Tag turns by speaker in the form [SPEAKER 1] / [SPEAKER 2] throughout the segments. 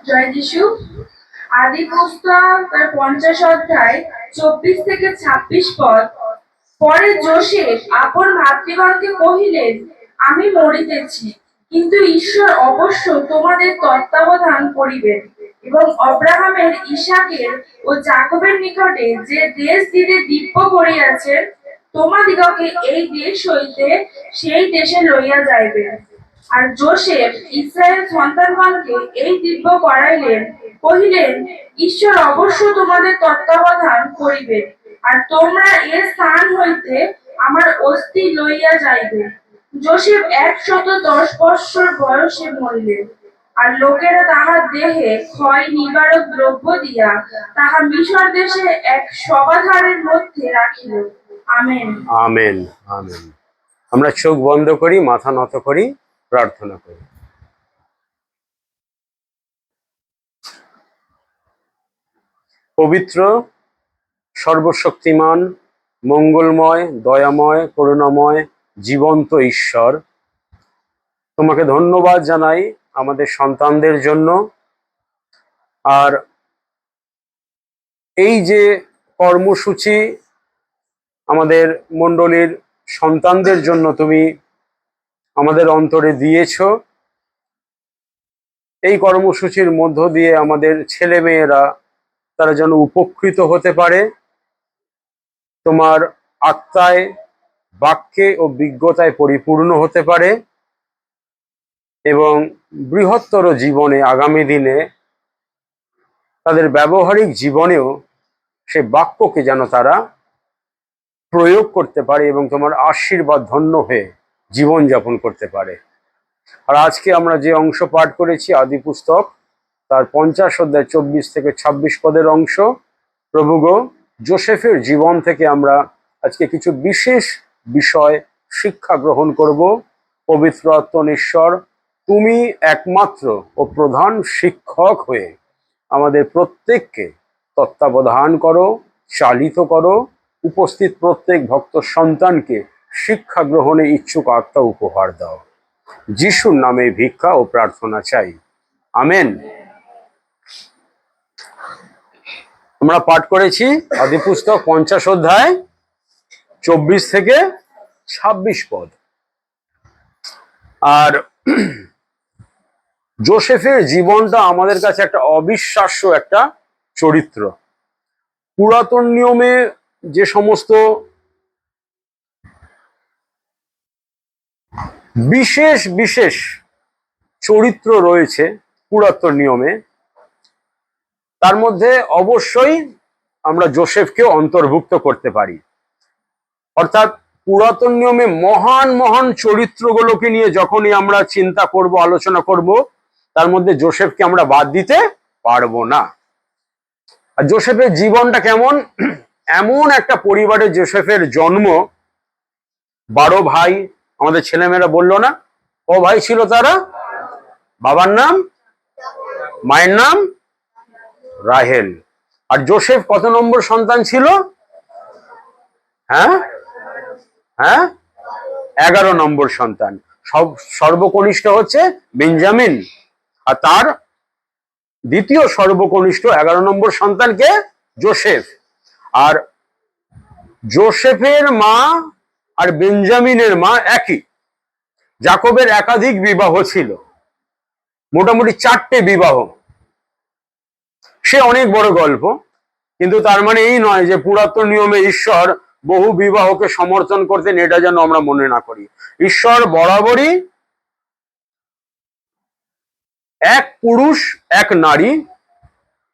[SPEAKER 1] জয় যিশু। আদি পুস্তক তার 50 অধ্যায় 24 থেকে 26 পদ। পরে যোসেফ আপন ভাতৃগণকে কহিলেন, আমি মরিতেছি, কিন্তু ঈশ্বর অবশ্য তোমাদের তত্ত্বাবধান করিবেন, এবং অব্রাহামের, ইসাকের ও যাকবের নিকটে যে দেশ দিতে দিব্য করিয়াছেন, তোমাদিগকে এই দেশ হইতে সেই দেশে লইয়া যাইবেন। আর যোসেফ ইসরায়েল সন্তানগণকে এই দিব্য করাইলেন, কহিলেন, ঈশ্বর অবশ্য তোমাদের তত্ত্বাবধান করিবেন, আর তোমরা এ স্থান হইতে আমার অস্থি লইয়া যাইবে। যোসেফ 110 বৎসর বয়সে মরিলেন, আর লোকেরা তাহার দেহে ক্ষয় নিবারক দ্রব্য দিয়া তাহা মিশর দেশে এক সভাধারের মধ্যে রাখিল। আমেন।
[SPEAKER 2] আমেন। আমেন। আমরা চোখ বন্ধ করি, মাথা নত করি, প্রার্থনা করি। পবিত্র, সর্বশক্তিমান, মঙ্গলময়, দয়াময়, করুণাময়, জীবন্ত ঈশ্বর, তোমাকে ধন্যবাদ জানাই আমাদের সন্তানদের জন্য। আর এই যে কর্মসূচি আমাদের মণ্ডলীর সন্তানদের জন্য তুমি আমাদের অন্তরে দিয়েছ, এই কর্মসূচির মধ্য দিয়ে আমাদের ছেলে মেয়েরা তারা যেন উপকৃত হতে পারে, তোমার আত্মায়, বাক্যে ও বিজ্ঞতায় পরিপূর্ণ হতে পারে, এবং বৃহত্তর জীবনে আগামী দিনে তাদের ব্যবহারিক জীবনেও সে বাক্যকে যেন তারা প্রয়োগ করতে পারে এবং তোমার আশীর্বাদ ধন্য হয়ে জীবনযাপন করতে পারে। আর আজকে আমরা যে অংশ পাঠ করেছি আদি পুস্তক তার 50 অধ্যায় 24 থেকে 26 পদের অংশ, প্রভুগো, যোসেফের জীবন থেকে আমরা আজকে কিছু বিশেষ বিষয় শিক্ষা গ্রহণ করব। পবিত্র আত্মনিশ্বর, তুমি একমাত্র ও প্রধান শিক্ষক হয়ে আমাদের প্রত্যেককে তত্ত্বাবধান করো, চালিত করো, উপস্থিত প্রত্যেক ভক্ত সন্তানকে শিক্ষা গ্রহণে ইচ্ছুক আত্মা উপহার দাও। যিশুর নামে ভিক্ষা ও প্রার্থনা চাই, আমেন। আমরা পাঠ করেছি আদি পুস্তক 50 অধ্যায় 24 থেকে 26 পদ। আর যোসেফের জীবনটা আমাদের কাছে একটা অবিশ্বাস্য একটা চরিত্র। পুরাতন নিয়মে যে সমস্ত বিশেষ বিশেষ চরিত্র রয়েছে পুরাতন নিয়মে, তার মধ্যে অবশ্যই আমরা যোসেফকে অন্তর্ভুক্ত করতে পারি। অর্থাৎ পুরাতন নিয়মে মহান মহান চরিত্রগুলোকে নিয়ে যখনই আমরা চিন্তা করব, আলোচনা করব, তার মধ্যে যোসেফকে আমরা বাদ দিতে পারবো না। আর যোসেফের জীবনটা কেমন? এমন একটা পরিবারে যোসেফের জন্ম, 12 ভাই। আমাদের ছেলেমেয়েরা বললো না, ও ভাই ছিল তারা? বাবার নাম, মায়ের নাম রাহেল। আর যোসেফ কত নম্বর সন্তান ছিল? হ্যাঁ হ্যাঁ 11 নম্বর সন্তান। সর্বকনিষ্ঠ হচ্ছে বেঞ্জামিন, আর তার দ্বিতীয় সর্বকনিষ্ঠ 11 নম্বর সন্তানকে যোসেফ। আর যোসেফের মা আর বেঞ্জামিনের মা একই। যাকবের একাধিক বিবাহ ছিল, মোটামুটি 4টে বিবাহ। সে অনেক বড় গল্প, কিন্তু তার মানে এই নয় যে পুরাতন নিয়মে ঈশ্বর বহু বিবাহকে সমর্থন করতেন, এটা যেন আমরা মনে না করি। ঈশ্বর বরাবরই এক পুরুষ এক নারী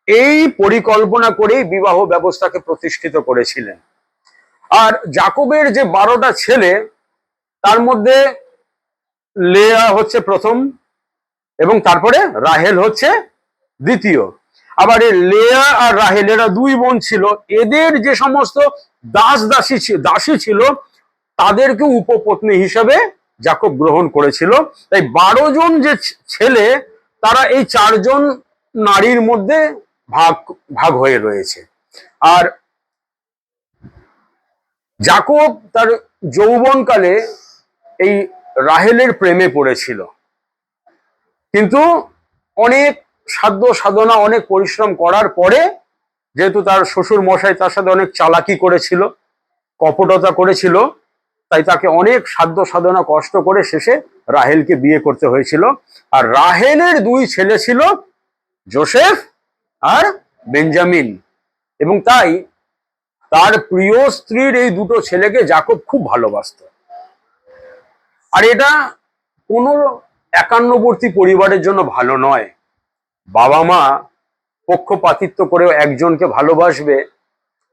[SPEAKER 2] এই পরিকল্পনা করেই বিবাহ ব্যবস্থাকে প্রতিষ্ঠিত করেছিলেন। আর যাকবের যে 12টা ছেলে, তার মধ্যে লেয়া হচ্ছে প্রথম, এবং তারপরে রাহেল হচ্ছে দ্বিতীয়। আবার এই লেয়া আর রাহেল এরা 2 বোন ছিল। এদের যে সমস্ত দাসী ছিল তাদেরকে উপপত্নী হিসাবে যাকব গ্রহণ করেছিল। তাই 12 জন যে ছেলে, তারা এই 4 জন নারীর মধ্যে ভাগ ভাগ হয়ে রয়েছে। আর যাকব তার যৌবনকালে এই রাহেলের প্রেমে পড়েছিল, কিন্তু অনেক সাধ্য সাধনা অনেক পরিশ্রম করার পরে, যেহেতু তার শ্বশুর মশাই তার সাথে অনেক চালাকি করেছিল, কপটতা করেছিল, তাই তাকে অনেক সাধ্য সাধনা কষ্ট করে শেষে রাহেলকে বিয়ে করতে হয়েছিল। আর রাহেলের দুই ছেলে ছিল, যোসেফ আর বেঞ্জামিন। এবং তাই তার প্রিয় স্ত্রীর এই দুটো ছেলেকে যাকব খুব ভালোবাসতো। আর এটা কোনো একান্নবর্তী পরিবারের জন্য ভালো নয়। বাবা মা পক্ষপাতিত্ব করেও একজনকে ভালোবাসবে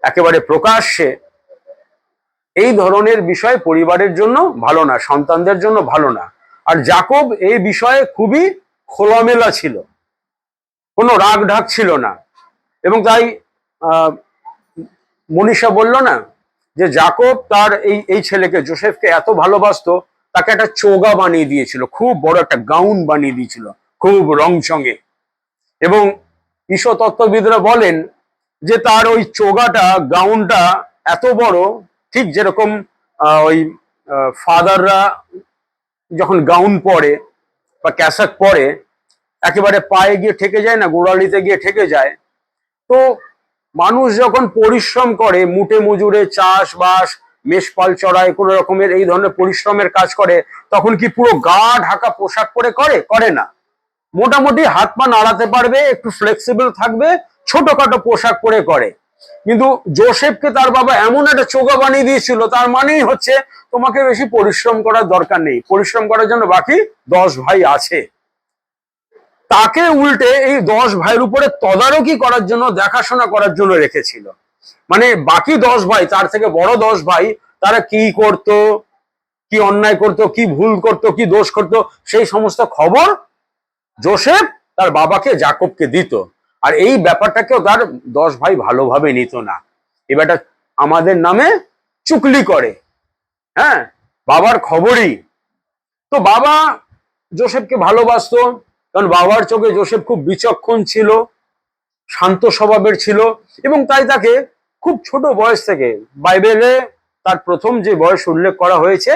[SPEAKER 2] একেবারে প্রকাশ্যে, এই ধরনের বিষয় পরিবারের জন্য ভালো না, সন্তানদের জন্য ভালো না। আর যাকব এই বিষয়ে খুবই খোলামেলা ছিল, কোনো রাগ ঢাক ছিল না। এবং তাই মনীষা বলল না যে যাকব তার এই ছেলেকে, যোসেফকে এত ভালোবাসতো, তাকে একটা চোগা বানিয়ে দিয়েছিল, খুব বড় একটা গাউন বানিয়ে দিয়েছিল, খুব রংচঙে। এবং ঈশ্বরতত্ত্ববিদরা বলেন যে তার ওই চোগাটা, গাউনটা এত বড়, ঠিক যেরকম ওই ফাদাররা যখন গাউন পরে বা ক্যাসাক পরে একেবারে পায়ে গিয়ে ঠেকে যায় না, গোড়ালিতে গিয়ে ঠেকে যায়। তো মানুষ যখন পরিশ্রম করে, মুটে মজুরে চাষবাস, মেষপাল চড়াই, কোনো রকমের এই ধরনের পরিশ্রমের কাজ করে, তখন কি পুরো গা ঢাকা পোশাক পরে করে না। মোটামুটি হাত পা নাড়াতে পারবে, একটু ফ্লেক্সিবল থাকবে, ছোটখাটো পোশাক পরে করে। কিন্তু যোসেফকে তার বাবা এমন একটা চোগা বানিয়ে দিয়েছিল, তার মানেই হচ্ছে তোমাকে বেশি পরিশ্রম করার দরকার নেই, পরিশ্রম করার জন্য বাকি 10 ভাই আছে। তাকে উল্টে এই 10 ভাইয়ের উপরে তদারকি করার জন্য, দেখাশোনা করার জন্য রেখেছিল। মানে বাকি 10 ভাই, তার থেকে বড় 10 ভাই, তারা কি করত, কি অন্যায় করত, কি ভুল করত, কি দোষ করত, সেই সমস্ত খবর যোসেফ তার বাবাকে, যাকবকে দিত। আর এই ব্যাপারটাকেও তার 10 ভাই ভালোভাবে নিত না। এবারটা আমাদের নামে চুগলি করে, হ্যাঁ, বাবার খবরই। তো বাবা যোসেফকে ভালোবাসতো, কারণ বাবার চোখে যোসেফ খুব বিচক্ষণ ছিল, শান্ত স্বভাবের ছিল। এবং তাই তাকে খুব ছোট বয়স থেকে, বাইবেলে তার প্রথম যে বয়স উল্লেখ করা হয়েছে,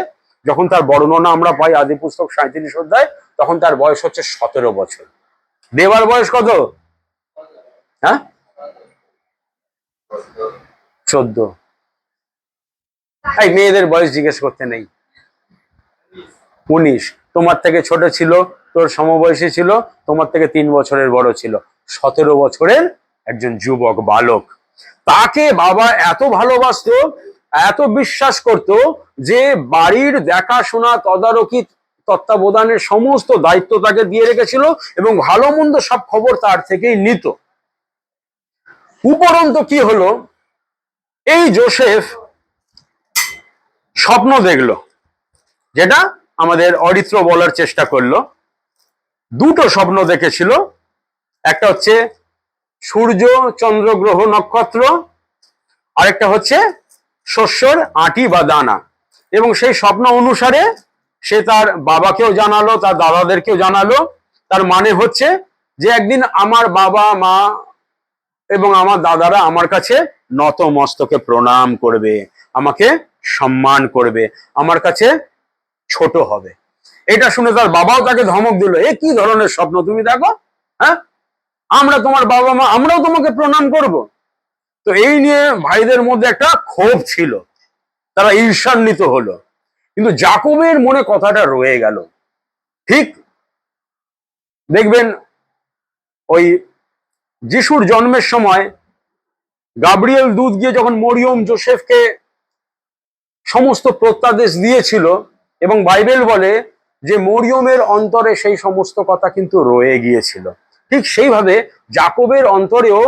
[SPEAKER 2] যখন তার বর্ণনা আমরা পাই আদি পুস্তক 37 অধ্যায়, তখন তার বয়স হচ্ছে 17 বছর। দেবার বয়স কত? হ্যাঁ, 14। এই মেয়েদের বয়স জিজ্ঞেস করতে নেই। 19। তোমার থেকে ছোট ছিল, তোর সমবয়সী ছিল, তোমার থেকে 3 বছরের বড় ছিল। 17 বছরের একজন যুবক বালক, তাকে বাবা এত ভালোবাসতো, এত বিশ্বাস করত, যে বাড়ির দেখাশোনা, তদারকি, তত্ত্বাবধানের সমস্ত দায়িত্ব তাকে দিয়ে রেখেছিল, এবং ভালো মন্দ সব খবর তার থেকেই নিত। উপরন্ত কি হলো, এই যোসেফ স্বপ্ন দেখলো, যেটা আমাদের অরিত্র বলার চেষ্টা করলো। দুটো স্বপ্ন দেখেছিল, একটা হচ্ছে সূর্য, চন্দ্র, গ্রহ, নক্ষত্র, আরেকটা হচ্ছে শস্যর আঁটি বা দানা। এবং সেই স্বপ্ন অনুসারে সে তার বাবাকেও জানালো, তার দাদাদেরকেও জানালো। তার মানে হচ্ছে যে একদিন আমার বাবা মা এবং আমার দাদারা আমার কাছে নত মস্তকে প্রণাম করবে, আমাকে সম্মান করবে, আমার কাছে ছোট হবে। এটা শুনে তার বাবাও তাকে ধমক দিল, এ কি ধরনের স্বপ্ন তুমি দেখো, হ্যাঁ, আমরা তোমার বাবা মা, আমরাও তোমাকে প্রণাম করব। তো এই নিয়ে ভাইদের মধ্যে একটা ক্ষোভ ছিল, তারা ঈর্ষান্বিত হলো। কিন্তু যাকবের মনে কথাটা রয়ে গেল। ঠিক দেখবেন ওই যিশুর জন্মের সময় গাব্রিয়েল দূত গিয়ে যখন মরিয়ম যোসেফকে সমস্ত প্রত্যাদেশ দিয়েছিল, এবং বাইবেল বলে যে মরিয়মের অন্তরে সেই সমস্ত কথা কিন্তু রয়ে গিয়েছিল, ঠিক সেইভাবে যাকবের অন্তরেও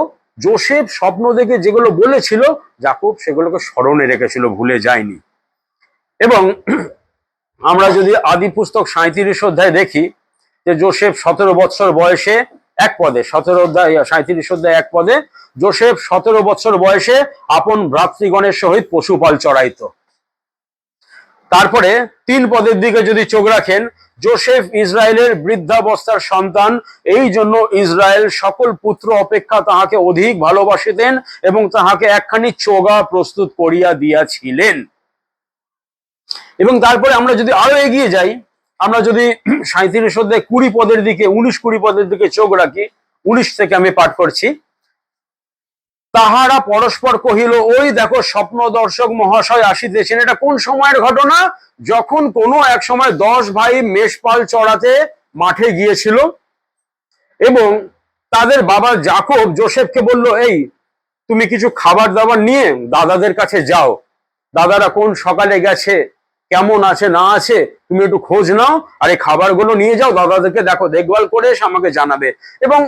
[SPEAKER 2] যোসেফ স্বপ্ন দেখে যেগুলো বলেছিল, যাকব সেগুলোকে স্মরণে রেখেছিল, ভুলে যায়নি। এবং আমরা যদি আদি পুস্তক 37 অধ্যায় দেখি, যে যোসেফ 17 বছর বয়সে, এক পদে 17 অধ্যায় 37 অধ্যায় 1 পদে, যোসেফ 17 বছর বয়সে আপন ভ্রাতৃগণের সহিত পশুপাল চড়াইতো। তারপরে 3 পদের দিকে যদি চোখ রাখেন, যোসেফ ইসরায়েলের বৃদ্ধাবস্থার সন্তান, এই জন্য ইসরায়েল সকল পুত্র অপেক্ষা তাহাকে অধিক ভালোবাসিতেন, এবং তাহাকে একখানি চোগা প্রস্তুত করিয়া দিয়াছিলেন। এবং তারপরে আমরা যদি আরো এগিয়ে যাই, আমরা যদি 37 অধ্যায় 20 পদের দিকে, 19-20 পদের দিকে চোখ রাখি, 19 থেকে আমি পাঠ করছি। তাহারা পরস্পর কহিল, ওই দেখো স্বপ্ন দর্শক মহাশয় আসিতেছেন। এটা কোন সময়ের ঘটনা? যখন কোনো এক সময় 10 ভাই মেষপাল চড়াতে মাঠে গিয়েছিল এবং তাদের বাবা যাকব যোসেফকে বলল, এই তুমি কিছু খাবার দাবার নিয়ে দাদাদের কাছে যাও, দাদারা কোন সকালে গেছে, কেমন আছে না আছে তুমি একটু খোঁজ নাও, আর এই খাবারগুলো নিয়ে যাও, দাদাদেরকে দেখো, দেখভাল করে এসে আমাকে জানাবে। এবং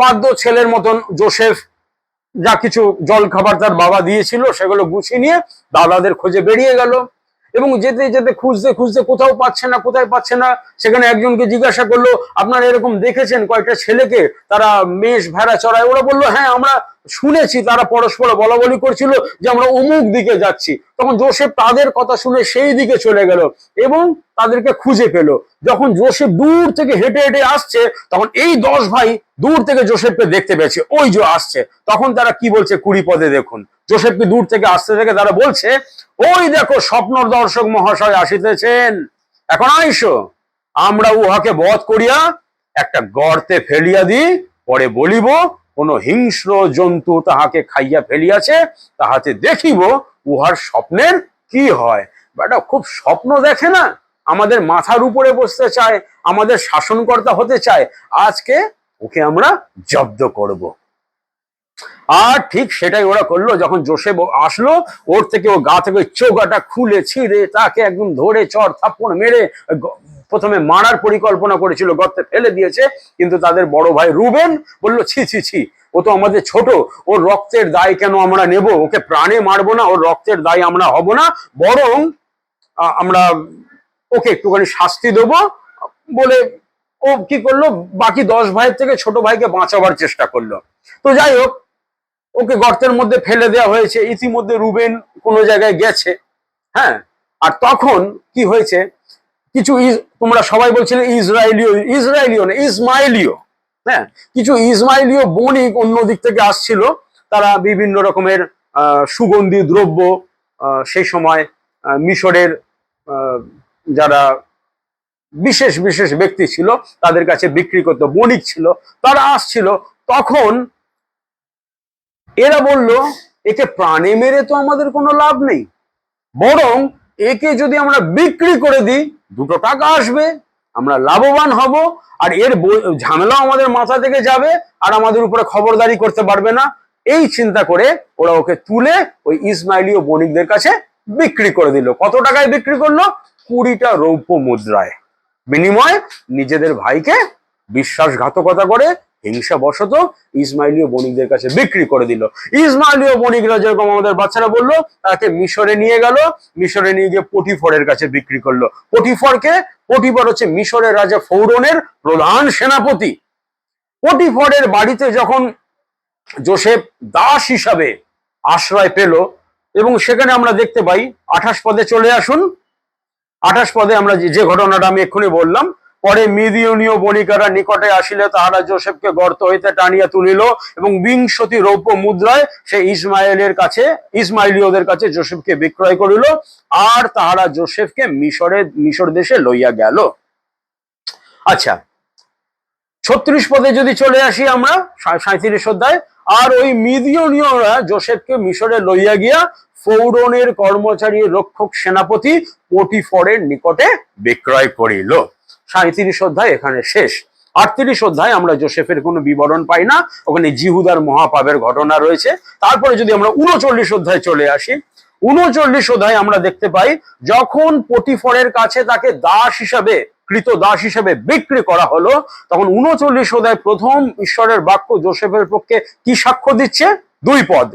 [SPEAKER 2] বাধ্য ছেলের মতন যোসেফ যা কিছু জল খাবার তার বাবা দিয়েছিল সেগুলো গুছিয়ে নিয়ে দাদাদের খোঁজে বেরিয়ে গেল। এবং যেতে যেতে খুঁজতে খুঁজতে কোথাও পাচ্ছে না, কোথায় পাচ্ছে না, সেখানে একজনকে জিজ্ঞাসা করলো, আপনারা এরকম দেখেছেন কয়েকটা ছেলেকে, তারা মেষ ভেড়া চড়ায়? ওরা বললো, হ্যাঁ আমরা শুনেছি, তারা পরস্পর বলা বলি করছিল যে আমরা অমুক দিকে যাচ্ছি। তখন যোসেফ তাদের কথা শুনে সেই দিকে চলে গেল এবং তাদেরকে খুঁজে পেল। যখন যোসেফ দূর থেকে হেঁটে হেঁটে আসছে, তখন এই 10 ভাই দূর থেকে যোসেফকে দেখতে পেয়েছে, ওই যে আসছে। তখন তারা কি বলছে 20 পদে দেখুন, যোসেফকে দূর থেকে আসতে থেকে তারা বলছে, ওই দেখো স্বপ্ন দর্শক মহাশয় আসিতেছেন, এখন আইসো, আমরা উহাকে বধ করিয়া একটা গর্তে ফেলিয়া দিই, পরে বলিব কোন হিংস্র জন্তু তাহাকে খাইয়া ফেলিয়াছে, তাহাতে দেখিব উহার স্বপ্নের কি হয়। বেটা খুব স্বপ্ন দেখে না, আমাদের মাথার উপরে বসতে চায়, আমাদের শাসনকর্তা হতে চায়, আজকে ওকে আমরা জব্দ করব। আর ঠিক সেটাই ওরা করলো। যখন যোসেফ আসলো, ওর থেকে ও গা থেকে চোগাটা খুলে ছিঁড়ে তাকে একদম ধরে চড় থাপ্পড় মেরে প্রথমে মারার পরিকল্পনা করেছিল, গর্তে ফেলে দিয়েছে। কিন্তু তাদের বড় ভাই রুবেন বলল, ছি ছি ছি, ও তো আমাদের ছোট, ওর রক্তের দায় কেন আমরা নেব, ওকে প্রাণে মারবো না, ওর রক্তের দায় আমরা হব না, বরং আমরা ওকে একটুখানি শাস্তি দেবো বলে ও কি করলো, বাকি 10 ভাইয়ের থেকে ছোট ভাইকে বাঁচাবার চেষ্টা করলো। তো যাই হোক, ওকে গর্তের মধ্যে ফেলে দেওয়া হয়েছে। ইতিমধ্যে রুবেন কোনো জায়গায় গেছে। হ্যাঁ, আর তখন কি হয়েছে, কিছু তোমরা সবাই বলছিলে ইসরায়েলীয় না ইসমাইলীয়, হ্যাঁ, কিছু ইসমাইলীয় বণিক অন্য দিক থেকে আসছিল। তারা বিভিন্ন রকমের সুগন্ধি দ্রব্য সেই সময় মিশরের যারা বিশেষ বিশেষ ব্যক্তি ছিল তাদের কাছে বিক্রি করতো, বণিক ছিল, তারা আসছিল। তখন এরা বলল, একে প্রাণে মেরে তো আমাদের কোনো লাভ নেই, বরং একে যদি আমরা বিক্রি করে দিই 2 টাকা আসবে, আমরা লাভবান হব, আর এর ঝামেলা আমাদের মাথা থেকে যাবে, আর আমাদের উপরে খবরদারি করতে পারবে না। এই চিন্তা করে ওরা ওকে তুলে ওই ইসমাইলীয় বণিকদের কাছে বিক্রি করে দিল। কত টাকায় বিক্রি করলো? 20টা রৌপ্য মুদ্রায়। বিনিময়ে নিজেদের ভাইকে বিশ্বাসঘাতকতা করে হিংসাবশত ইসমাইলীয় বণিকদের কাছে বিক্রি করে দিল। ইসমাইলীয় বণিকরা যেরকম আমাদের বাচ্চারা বললো, তাকে মিশরে নিয়ে গেল, মিশরে নিয়ে গিয়ে পটিফরের কাছে বিক্রি করলো। পটিফর হচ্ছে মিশরের রাজা ফৌরনের প্রধান সেনাপতি। পটিফরের বাড়িতে যখন যোসেফ দাস হিসাবে আশ্রয় পেল, এবং সেখানে আমরা দেখতে পাই 28 পদে চলে আসুন। 28 পদে আমরা যে ঘটনাটা আমি এক্ষুনি বললাম, পরে মিদিয়নীয় বণিকেরা নিকটে আসিলে তাহারা যোসেফকে গর্ত হইতে টানিয়া তুলিল এবং 20 রৌপ্য মুদ্রায় সে ইসমাইলীয়দের কাছে যোসেফকে বিক্রয় করিল, আর তাহারা যোসেফকে মিশর দেশে লইয়া গেল। আচ্ছা, 36 পদে যদি চলে আসি আমরা, 37 অধ্যায়, আর ওই মিদিয়নীয়রা যোসেফকে মিশরে লইয়া গিয়া ফৌরনের কর্মচারী রক্ষক সেনাপতি পটিফরের নিকটে বিক্রয় করিল। 37 অধ্যায় এখানে শেষ। 38 অধ্যায় আমরা যোসেফের কোনো বিবরণ পাই না, ওখানে জিহুদার মহাপাপের ঘটনা রয়েছে। তারপরে যদি আমরা 39 অধ্যায় চলে আসি, 39 অধ্যায় আমরা দেখতে পাই যখন পটিফরের কাছে তাকে দাস হিসাবে, কৃত দাস হিসেবে বিক্রি করা হলো, তখন 39 অধ্যায় প্রথম ঈশ্বরের বাক্য যোসেফের পক্ষে কি সাক্ষ্য দিচ্ছে? 2 পদ।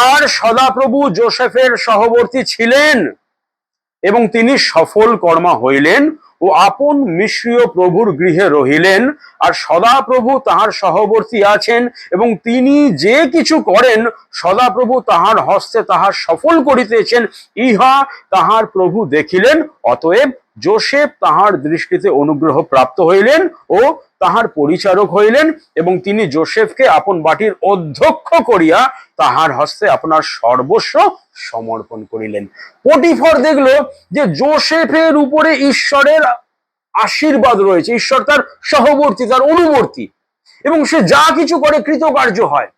[SPEAKER 2] আর সদাপ্রভু যোসেফের সহবর্তী ছিলেন এবং তিনি সফল কর্মা হইলেন ও আপন মিশ্রীয় প্রভুর গৃহে রহিলেন, আর সদাপ্রভু তাহার সহবর্তী আছেন এবং তিনি যে কিছু করেন সদাপ্রভু তাহার হস্তে তাহার সফল করিতেছেন, ইহা তাহার প্রভু দেখিলেন। অতএব যোসেফ তাহার দৃষ্টিতে অনুগ্রহ প্রাপ্ত হইলেন ও তাহার পরিচারক হইলেন, এবং তিনি যোসেফকে আপন বাটির অধ্যক্ষ করিয়া তাহার হস্তে আপনার সর্বস্ব সমর্পণ করিলেন। পটিফর দেখলো যে যোসেফের উপরে ঈশ্বরের আশীর্বাদ রয়েছে, ঈশ্বর তার সহবর্তী, তার অনুবর্তী, এবং সে যা কিছু করে কৃতকার্য হয়।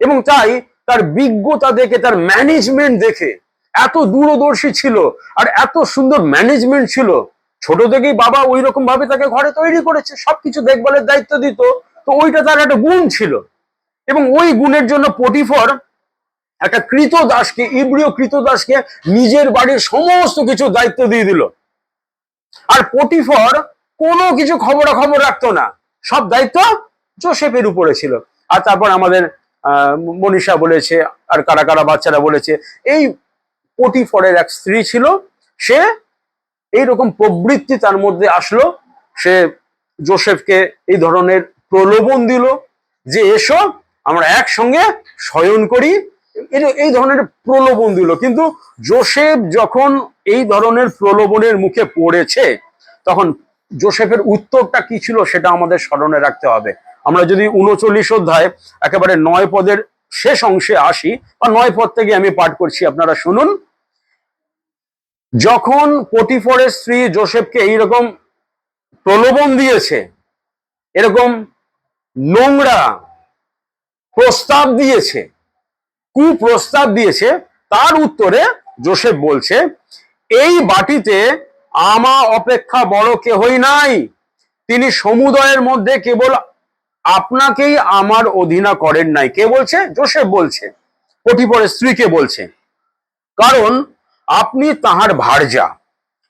[SPEAKER 2] এবং তাই তার বিজ্ঞতা দেখে, তার ম্যানেজমেন্ট দেখে, এত দূরদর্শী ছিল আর এত সুন্দর ম্যানেজমেন্ট ছিল। ছোট থেকেই বাবা ওই রকম ভাবে তাকে ঘরে তৈরি করেছে, সবকিছু দেখভালের দায়িত্ব দিত, তো ওইটা তার একটা গুণ ছিল। এবং ওই গুণের জন্য পটিফর একটা কৃতদাসকে, ইব্রিয় কৃতদাসকে নিজের বাড়ির সমস্ত কিছু দায়িত্ব দিয়ে দিল। আর পটিফর কোনো কিছু খবরাখবর রাখতো না, সব দায়িত্ব যোসেফের উপরে ছিল। আর তারপর আমাদের মনীষা বলেছে, আর কারা কারা বাচ্চারা বলেছে, এই পটিফরের এক স্ত্রী ছিল, সে এইরকম প্রবৃত্তি তার মধ্যে আসলো, সে যোসেফকে এই ধরনের প্রলোভন দিল যে এসো আমরা একসঙ্গে শয়ন করি, এই ধরনের প্রলোভন দিল। কিন্তু যোসেফ যখন এই ধরনের প্রলোভনের মুখে পড়েছে, তখন যোসেফের উত্তরটা কি ছিল সেটা আমাদের স্মরণে রাখতে হবে। আমরা যদি 39 অধ্যায় একেবারে 9 পদের শেষ অংশে আসি, বা 9 পদ থেকে আমি পাঠ করছি, আপনারা শুনুন। যখন পটিফরের স্ত্রী যোসেফকে এইরকম প্রলোভন দিয়েছে, এরকম নোংরা প্রস্তাব দিয়েছে, কুপ্রস্তাব দিয়েছে, তার উত্তরে যোসেফ বলছে, এই বাটিতে আমা অপেক্ষা বড় কেহই নাই, তিনি সমুদয়ের মধ্যে কেবল আপনাকেই আমার অধীনা করেন নাই। কে বলছে? যোসেফ বলছে, পটিফরের স্ত্রীকে বলছে, কারণ আপনি তাহার ভার্যা,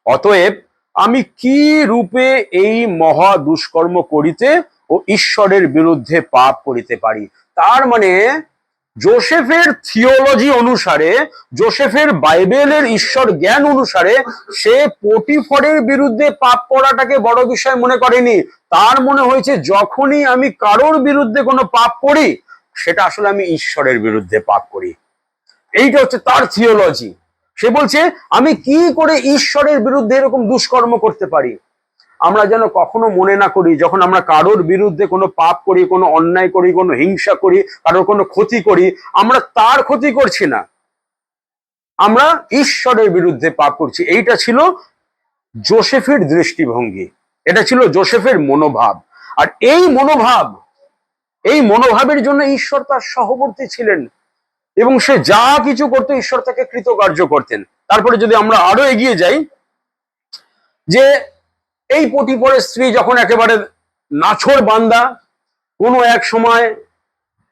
[SPEAKER 2] অতএব আমি কি রূপে এই মহা দুষ্কর্ম করিতে ও ঈশ্বরের বিরুদ্ধে পাপ করিতে পারি। তার মানে যোসেফের থিওলজি অনুসারে, যোসেফের বাইবেলের ঈশ্বর জ্ঞান অনুসারে, সে পটিফরের বিরুদ্ধে পাপ করাটাকে বড় বিষয় মনে করেনি। তার মনে হয়েছে যখনই আমি কারোর বিরুদ্ধে কোনো পাপ করি, সেটা আসলে আমি ঈশ্বরের বিরুদ্ধে পাপ করি। এইটা হচ্ছে তার থিওলজি। সে বলছে আমি কি করে ঈশ্বরের বিরুদ্ধে এরকম দুষ্কর্ম করতে পারি। আমরা যেন কখনো মনে না করি, যখন আমরা কারোর বিরুদ্ধে কোনো পাপ করি, কোনো অন্যায় করি, কোনো হিংসা করি, কারোর কোনো ক্ষতি করি, আমরা তার ক্ষতি করছি না, আমরা ঈশ্বরের বিরুদ্ধে পাপ করছি। এইটা ছিল যোসেফের দৃষ্টিভঙ্গি, এটা ছিল যোসেফের মনোভাব। আর এই মনোভাবের জন্য ঈশ্বর তার সহবর্তী ছিলেন, এবং সে যা কিছু করতো ঈশ্বর তাকে কৃতকার্য করতেন। তারপরে যদি আমরা আরো এগিয়ে যাই, যে এই পটিফরের স্ত্রী যখন একেবারে নাছোড় বান্দা, কোনো এক সময়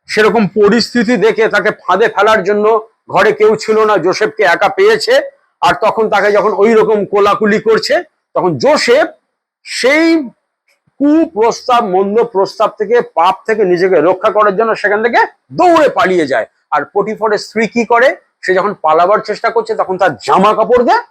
[SPEAKER 2] সেরকম পরিস্থিতি দেখে তাকে ফাঁদে ফেলার জন্য ঘরে কেউ ছিল না, যোসেফকে একা পেয়েছে, আর তখন তাকে যখন ওই রকম কোলাকুলি করছে, তখন যোসেফ সেই কুপ্রস্তাব, মন্দ প্রস্তাব থেকে, পাপ থেকে নিজেকে রক্ষা করার জন্য সেখান থেকে দৌড়ে পালিয়ে যায়। আর পটিফরের স্ত্রী কি করে? সে যখন পালাবার চেষ্টা করছে, তখন তার জামা কাপড় দিয়ে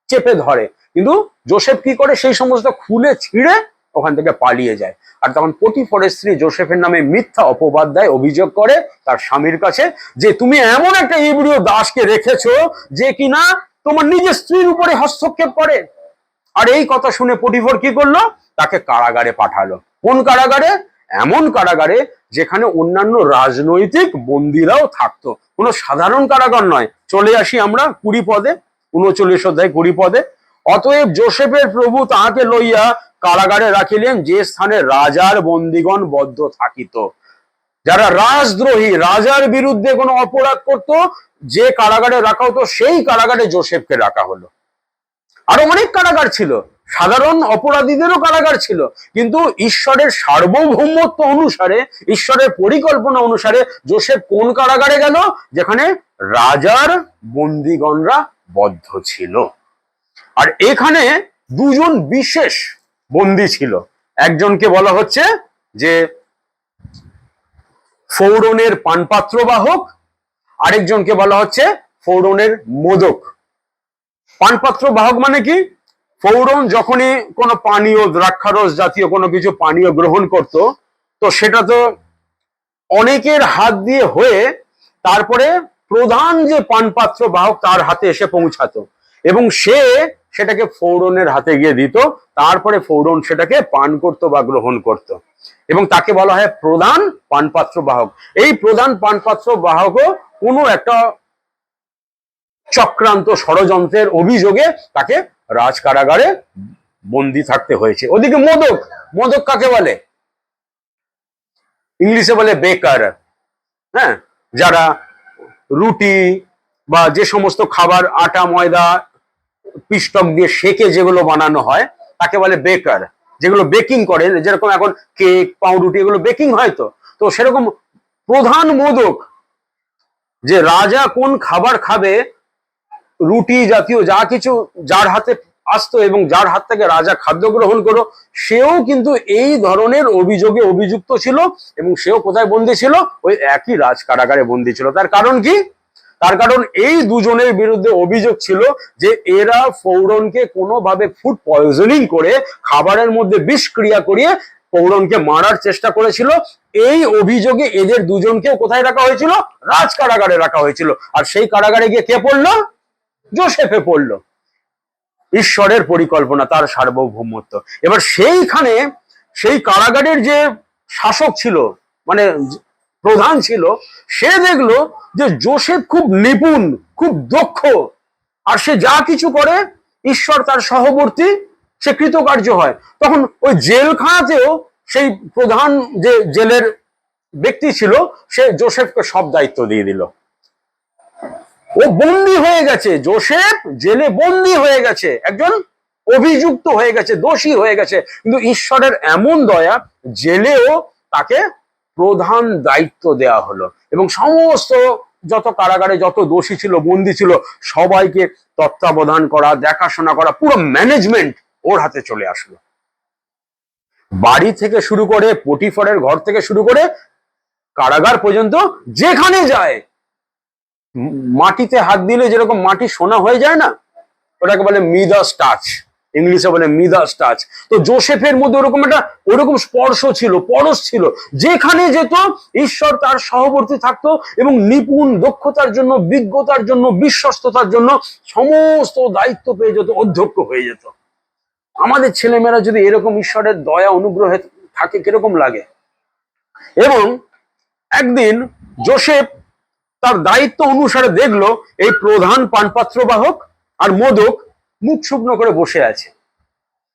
[SPEAKER 2] চেপে ধরে, কিন্তু যোসেফ কি করে? সেই সমস্ত খুলে ছিঁড়ে ওখান থেকে পালিয়ে যায়। আর তখন পটিফরের স্ত্রী যোসেফের নামে মিথ্যা অপবাদ দেয়, অভিযোগ করে তার স্বামীর কাছে, যে তুমি এমন একটা ইব্রিয় দাসকে রেখেছো যে কিনা তোমার নিজের স্ত্রীর উপরে হস্তক্ষেপ করে। আর এই কথা শুনে পটিফর কি করলো? তাকে কারাগারে পাঠালো। কোন কারাগারে? এমন কারাগারে যেখানে অন্যান্য রাজনৈতিক বন্দীরাও থাকতো, কোনো সাধারণ কারাগার নয়। চলে আসি আমরা 20 পদে, 39 অধ্যায় 20 পদে। অতএব যোসেফের প্রভু তাহাকে লইয়া কারাগারে রাখিলেন, যে স্থানে রাজার বন্দীগণ বদ্ধ থাকিত। যারা রাজদ্রোহী, রাজার বিরুদ্ধে কোনো অপরাধ করত, যে কারাগারে রাখা হতো, সেই কারাগারে যোসেফকে রাখা হলো। আরো অনেক কারাগার ছিল, সাধারণ অপরাধীদেরও কারাগার ছিল, কিন্তু ঈশ্বরের সার্বভৌমত্ব অনুসারে, ঈশ্বরের পরিকল্পনা অনুসারে যোসেফ কোন কারাগারে গেল? যেখানে রাজার বন্দীগণরা বদ্ধ ছিল। আর এখানে দুজন বিশেষ বন্দী ছিল। একজনকে বলা হচ্ছে যে ফৌরনের পানপাত্র বাহক, আরেকজনকে বলা হচ্ছে ফৌরনের মোদক। পানপাত্র বাহক মানে কি? ফৌরন যখনই কোনো পানীয়, দ্রাক্ষারস জাতীয় কোনো কিছু পানীয় গ্রহণ করত, তো সেটা তো অনেকের হাত দিয়ে হয়ে তারপরে প্রধান যে পানপাত্র বাহক তার হাতে এসে পৌঁছাতো, এবং সে সেটাকে ফৌরনের হাতে গিয়ে দিত, তারপরে ফৌরন সেটাকে পান করত বা গ্রহণ করত, এবং তাকে বলা হয় প্রধান পানপাত্র বাহক। এই প্রধান পানপাত্র বাহকও কোনো একটা চক্রান্ত, ষড়যন্ত্রের অভিযোগে তাকে রাজ কারাগারে বন্দী থাকতে হয়েছে। ওদিকে মোদক, মোদক কাকে বলে? ইংলিশে বলে বেকার, হ্যাঁ, যারা রুটি বা যে সমস্ত খাবার আটা ময়দা পিষ্টক দিয়ে সেকে যেগুলো বানানো হয় তাকে বলে বেকার। যেগুলো বেকিং করে, যেরকম এখন কেক পাউরুটি এগুলো বেকিং হয়, তো তো সেরকম প্রধান মোদক, যে রাজা কোন খাবার খাবে, রুটি জাতীয় যা কিছু যার হাতে আসতো এবং যার হাত থেকে রাজা খাদ্য গ্রহণ করো, সেও কিন্তু এই ধরনের অভিযোগে অভিযুক্ত ছিল এবং সেও কোথায় বন্দী ছিল? ওই একই রাজ কারাগারে বন্দী ছিল। তার কারণ কি? তার কারণ এই দুজনের বিরুদ্ধে অভিযোগ ছিল যে এরা ফৌরনকে কোনোভাবে ফুড পয়জনিং করে খাবারের মধ্যে বিষক্রিয়া করিয়ে ফৌরনকে মারার চেষ্টা করেছিল। এই অভিযোগে এদের দুজনকেও কোথায় রাখা হয়েছিল? রাজ কারাগারে রাখা হয়েছিল। আর সেই কারাগারে গিয়ে কে পড়লো? জোসেফে পড়লো। ঈশ্বরের পরিকল্পনা, তার সার্বভৌমত্ব। এবার সেইখানে সেই কারাগারের যে শাসক ছিল, মানে প্রধান ছিল, সে দেখলো যে জোসেফ খুব নিপুণ, খুব দক্ষ, আর সে যা কিছু করে ঈশ্বর তার সহবর্তী, সে কৃতকার্য হয়। তখন ওই জেলখানাতেও সেই প্রধান যে জেলের ব্যক্তি ছিল, সে জোসেফকে সব দায়িত্ব দিয়ে দিল। ও বন্দী হয়ে গেছে, জোসেফ জেলে বন্দী হয়ে গেছে, একজন অভিযুক্ত হয়ে গেছে, দোষী হয়ে গেছে, কিন্তু ঈশ্বরের এমন দয়া, জেলেও তাকে প্রধান দায়িত্ব দেয়া হলো এবং সমস্ত যত কারাগারে যত দোষী ছিল, বন্দী ছিল, সবাইকে তত্ত্বাবধান করা, দেখাশোনা করা, পুরো ম্যানেজমেন্ট ওর হাতে চলে আসলো। বাড়ি থেকে শুরু করে, পটিফারের ঘর থেকে শুরু করে কারাগার পর্যন্ত যেখানে যায়, মাটিতে হাত দিলে যেরকম মাটি সোনা হয়ে যায় না, ওটাকে বলে মিদাস টাচ, ইংলিশে বলে মিদাস টাচ। তো জোসেফের মধ্যে ওরকম একটা ওরকম স্পর্শ ছিল, পরশ ছিল, যেখানে যেত ঈশ্বর তার সহবর্তী থাকতো এবং নিপুণ দক্ষতার জন্য, বিজ্ঞতার জন্য, বিশ্বস্ততার জন্য সমস্ত দায়িত্ব পেয়ে যেত, অধ্যক্ষ হয়ে যেত। আমাদের ছেলেমেয়েরা যদি এরকম ঈশ্বরের দয়া অনুগ্রহে থাকে কিরকম লাগে। এবং একদিন জোসেফ তার দায়িত্ব অনুসারে দেখলো এই প্রধান পানপাত্র বাহক আর মোদক মুখ শুকনো করে বসে আছে।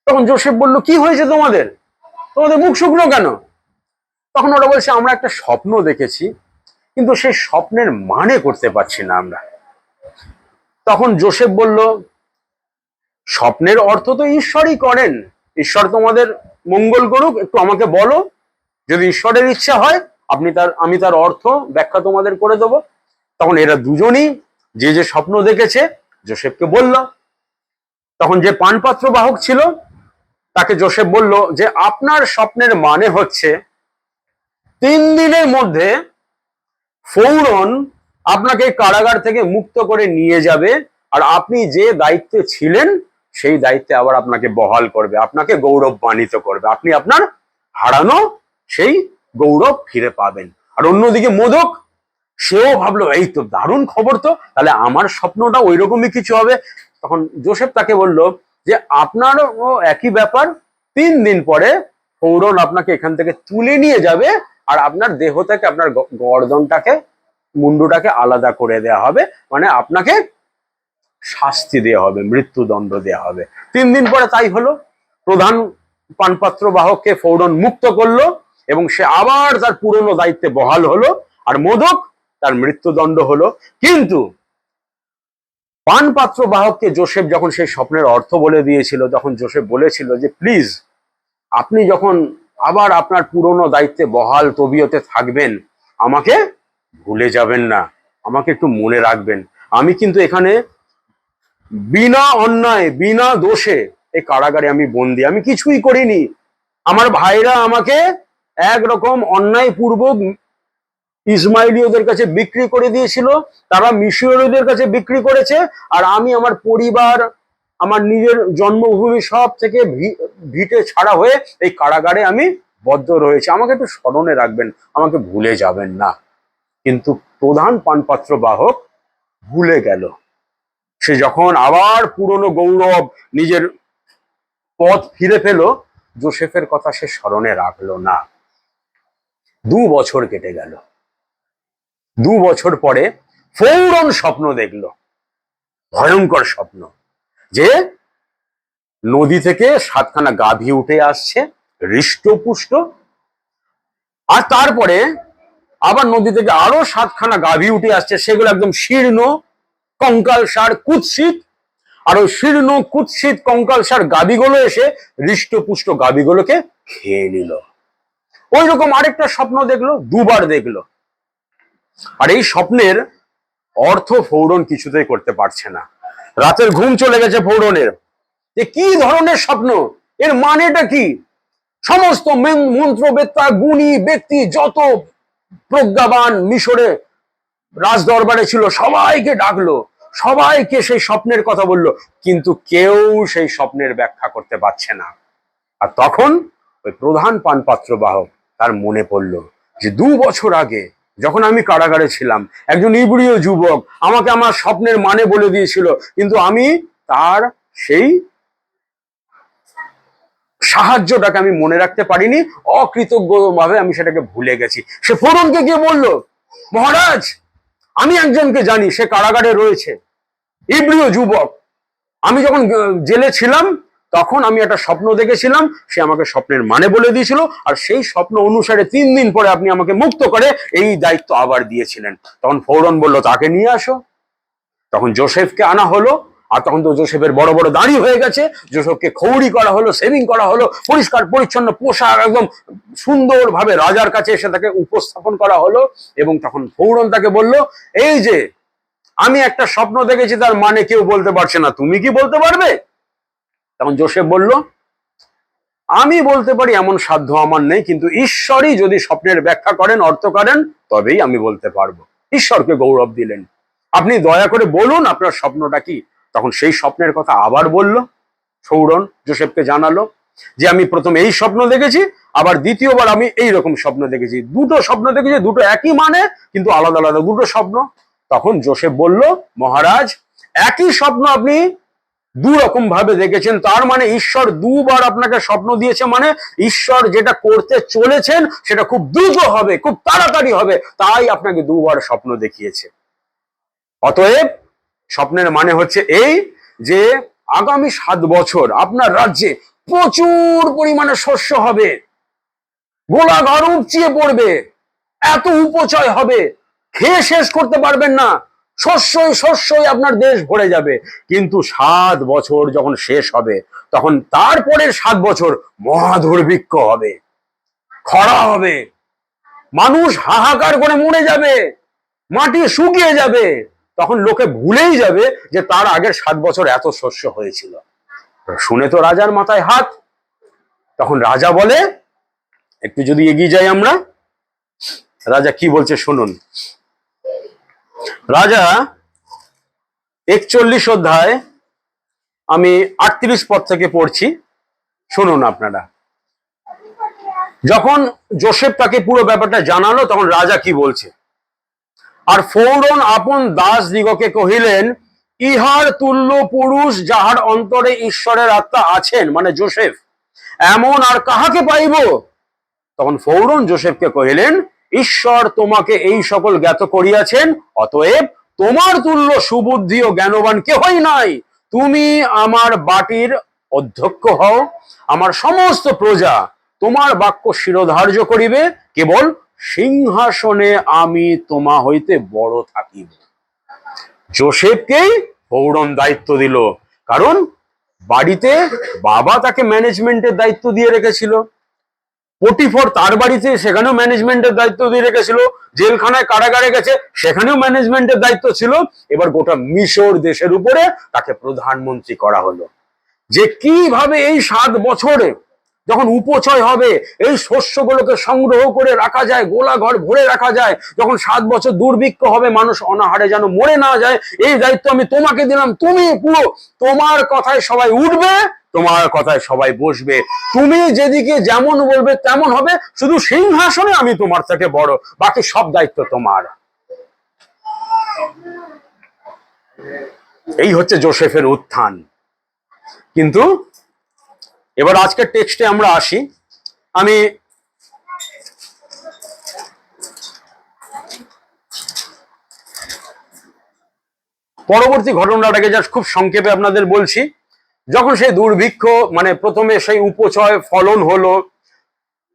[SPEAKER 2] তখন জোসেফ বলল, কি হয়েছে তোমাদের? তোমাদের মুখ শুকনো কেন? তখন ওরা বলছে, আমরা একটা স্বপ্ন দেখেছি, কিন্তু সেই স্বপ্নের মানে করতে পারছি না আমরা। তখন জোসেফ বলল, স্বপ্নের অর্থ তো ঈশ্বরই করেন, ঈশ্বর তোমাদের মঙ্গল করুক, একটু আমাকে বলো, যদি ঈশ্বরের ইচ্ছা হয় আমি তার অর্থ ব্যাখ্যা তোমাদের করে দেবো। তখন এরা দুজনই যে যে স্বপ্ন দেখেছে জোসেফকে বলল। তখন যে পানপাত্র বাহক ছিল তাকে জোসেফ বলল যে, আপনার স্বপ্নের মানে হচ্ছে 3 দিনের মধ্যে ফৌরন আপনাকে কারাগার থেকে মুক্ত করে নিয়ে যাবে, আর আপনি যে দায়িত্বে ছিলেন সেই দায়িত্বে আবার আপনাকে বহাল করবে, আপনাকে গৌরবান্বিত করবে, আপনি আপনার হারানো সেই গৌরব ফিরে পাবেন। আর অন্যদিকে মোদক, সেও ভাবলো, এই তো দারুণ খবর, তো তাহলে আমার স্বপ্নটা ওই রকমই কিছু হবে। তখন জোসেফ তাকে বলল যে, আপনারও একই ব্যাপার, 3 দিন পরে ফৌরন আপনাকে এখান থেকে তুলে নিয়ে যাবে, আর আপনার দেহ থেকে আপনার গর্দনটাকে, মুন্ডুটাকে আলাদা করে দেয়া হবে, মানে আপনাকে শাস্তি দেওয়া হবে, মৃত্যুদণ্ড দেওয়া হবে। 3 দিন পরে তাই হলো। প্রধান পানপাত্র বাহককে ফৌরন মুক্ত করলো এবং সে আবার তার পুরনো দায়িত্বে বহাল হলো, আর মোদক তার মৃত্যুদণ্ড হলো। কিন্তু পানপাত্র বাহককে জোসেফ যখন সেই স্বপ্নের অর্থ বলে দিয়েছিল, তখন জোসেফ বলেছিল যে, প্লিজ, আপনি যখন আবার আপনার পুরনো দায়িত্বে বহাল তবিয়তে থাকবেন, আমাকে ভুলে যাবেন না, আমাকে একটু মনে রাখবেন। আমি কিন্তু এখানে বিনা অন্যায়, বিনা দোষে এই কারাগারে আমি বন্দী, আমি কিছুই করিনি। আমার ভাইরা আমাকে একরকম অন্যায় পূর্বক ইসমাইলীয়দের কাছে বিক্রি করে দিয়েছিল, তারা মিশরীয়দের কাছে বিক্রি করেছে, আর আমি আমার পরিবার, আমার নিজের জন্মভূমি সব থেকে ভিটে ছাড়া হয়ে এই কারাগারে আমি বদ্ধ রয়েছে, আমাকে একটু স্মরণে রাখবেন, আমাকে ভুলে যাবেন না। কিন্তু প্রধান পানপাত্র বাহক ভুলে গেল। সে যখন আবার পুরনো গৌরব, নিজের পথ ফিরে পেল, জোসেফের কথা সে স্মরণে রাখলো না। 2 বছর কেটে গেল। 2 বছর পরে ফৌরন স্বপ্ন দেখলো, ভয়ঙ্কর স্বপ্ন, যে নদী থেকে 7খানা গাভী উঠে আসছে, হৃষ্টপুষ্ট, আর তারপরে আবার নদী থেকে আরো 7খানা গাভী উঠে আসছে, সেগুলো একদম শীর্ণ কঙ্কালসার কুৎসিত। আর ওই শীর্ণ কুৎসিত কঙ্কালসার গাভীগুলো এসে হৃষ্টপুষ্ট গাভীগুলোকে খেয়ে নিল। ওই রকম আরেকটা স্বপ্ন দেখলো, দুবার দেখলো। আর এই স্বপ্নের অর্থ ফৌরন কিছুতেই করতে পারছে না। রাতের ঘুম চলে গেছে ফৌরনের, যে কি ধরনের স্বপ্ন, এর মানেটা কি। সমস্ত মন্ত্রবেত্তা গুণী ব্যক্তি, যত প্রজ্ঞাবান মিশরে রাজ দরবারে ছিল, সবাইকে ডাকলো, সবাইকে সেই স্বপ্নের কথা বলল, কিন্তু কেউ সেই স্বপ্নের ব্যাখ্যা করতে পারছে না। আর তখন ওই প্রধান পানপাত্র বাহক তার মনে পড়ল যে 2 বছর আগে যখন আমি কারাগারে ছিলাম, একজন ইব্রিয় যুবক আমাকে আমার স্বপ্নের মানে বলে দিয়েছিল, কিন্তু আমি তার সেই সাহায্যটাকে আমি মনে রাখতে পারিনি, অকৃতজ্ঞভাবে আমি সেটাকে ভুলে গেছি। সে ফৌরনকে গিয়ে বলল, মহারাজ, আমি একজনকে জানি, সে কারাগারে রয়েছে, ইব্রিয় যুবক। আমি যখন জেলে ছিলাম তখন আমি একটা স্বপ্ন দেখেছিলাম, সে আমাকে স্বপ্নের মানে বলে দিয়েছিল, আর সেই স্বপ্ন অনুসারে 3 দিন পরে আপনি আমাকে মুক্ত করে এই দায়িত্ব আবার দিয়েছিলেন। তখন ফৌরন বলল, তাকে নিয়ে আসো। তখন যোসেফকে আনা হলো, আর তখন তো যোসেফের বড় বড় দাড়ি হয়ে গেছে, যোসেফকে খৌড়ি করা হলো, সেভিং করা হলো, পরিষ্কার পরিচ্ছন্ন পোশাক, একদম সুন্দরভাবে রাজার কাছে এসে তাকে উপস্থাপন করা হলো। এবং তখন ফৌরন তাকে বলল, এই যে আমি একটা স্বপ্ন দেখেছি, তার মানে কেউ বলতে পারছে না, তুমি কি বলতে পারবে? তখন যোসেফ বলল, আমি বলতে পারি এমন সাধ্য আমার নেই, কিন্তু ঈশ্বরই যদি স্বপ্নের ব্যাখ্যা করেন, অর্থ করেন, তবেই আমি বলতে পারবো। ঈশ্বরকে গৌরব দিলেন, আপনি দয়া করে বলুন আপনার স্বপ্নটা কি। তখন সেই স্বপ্নের কথা আবার বলল ফৌরন, যোসেফকে জানালো যে আমি প্রথমে এই স্বপ্ন দেখেছি, আবার দ্বিতীয়বার আমি এই রকম স্বপ্ন দেখেছি। 2টো স্বপ্ন দেখেছি, 2টো একই মানে, কিন্তু আলাদা আলাদা 2টো স্বপ্ন। তখন যোসেফ বলল, মহারাজ, একই স্বপ্ন আপনি 2 রকম ভাবে দেখেছেন, তার মানে ঈশ্বর 2বার আপনাকে স্বপ্ন দিয়েছে, মানে ঈশ্বর যেটা করতে চলেছেন সেটা খুব দ্রুত হবে, খুব তাড়াতাড়ি হবে, তাই আপনাকে 2বার স্বপ্ন দেখিয়েছে। অতএব স্বপ্নের মানে হচ্ছে এই যে আগামী 7 বছর আপনার রাজ্যে প্রচুর পরিমাণে শস্য হবে, গোলাঘর উপচিয়ে পড়বে, এত উপচয় হবে, খেয়ে শেষ করতে পারবেন না, শস্যই শস্যই আপনার দেশ ভরে যাবে। কিন্তু 7 বছর যখন শেষ হবে, তখন তারপরের 7 বছর মহাদুর্ভিক্ষ হবে, খরা হবে, মানুষ হাহাকার করে মরে যাবে, মাটি শুকিয়ে যাবে। তখন লোকে ভুলেই যাবে যে তার আগের 7 বছর এত শস্য হয়েছিল। শুনে তো রাজার মাথায় হাত। তখন রাজা বলে, একটু যদি এগিয়ে যাই আমরা, রাজা কি বলছে শুনুন। রাজা 41 অধ্যায় আমি 38 পদ থেকে পড়ছি, শুনুন আপনারা। যখন যোসেফ তাকে পুরো ব্যাপারটা জানালো, তখন রাজা কি বলছে, আর ফৌরন আপন দাস দিগকে কহিলেন, ইহার তুল্য পুরুষ যাহার অন্তরে ঈশ্বরের আত্মা আছেন, মানে যোসেফ, এমন আর কাহাকে পাইব? তখন ফৌরন যোসেফকে কহিলেন, ঈশ্বর তোমাকে এই সকল জ্ঞাত করিয়াছেন, অতএব তোমার তুল্য সুবুদ্ধি ও জ্ঞানবান কেহই নাই। তুমি আমার বাটির অধ্যক্ষ হও, আমার সমস্ত প্রজা তোমার বাক্য শিরোধার্য করিবে, কেবল সিংহাসনে আমি তোমা হইতে বড় থাকিব। যোসেফকেই ফৌরন দায়িত্ব দিল, কারণ বাড়িতে বাবা তাকে ম্যানেজমেন্টের দায়িত্ব দিয়ে রেখেছিল, পটিফর তার বাড়িতে, সেখানেও ম্যানেজমেন্টের দায়িত্ব দিয়ে রেখেছিল, জেলখানায় কারাগারে গেছে, সেখানেও ম্যানেজমেন্টের দায়িত্ব ছিল। এবার গোটা মিশর দেশের উপরে তাকে প্রধানমন্ত্রী করা হলো। যে কিভাবে এই 7 বছরে যখন উপচয় হবে, এই শস্যগুলোকে সংগ্রহ করে রাখা যায়, গোলাঘর ভরে রাখা যায়, যখন 7 বছর দুর্ভিক্ষ হবে, মানুষ অনাহারে যেন মরে না যায়, এই দায়িত্ব আমি তোমাকে দিলাম। তুমি পুরো, তোমার কথায় সবাই উঠবে, তোমার কথায় সবাই বসবে, তুমি যেদিকে যেমন বলবে তেমন হবে, শুধু সিংহাসনে আমি তোমার থেকে বড়, বাকি সব দায়িত্ব তোমার। এই হচ্ছে যোসেফের উত্থান। কিন্তু এবার আজকের টেক্সটে আমরা আসি। আমি পরবর্তী ঘটনাটাকে জাস্ট খুব সংক্ষেপে আপনাদের বলছি। যখন সেই দুর্ভিক্ষ, মানে প্রথমে সেই উপচয় ফলন হলো,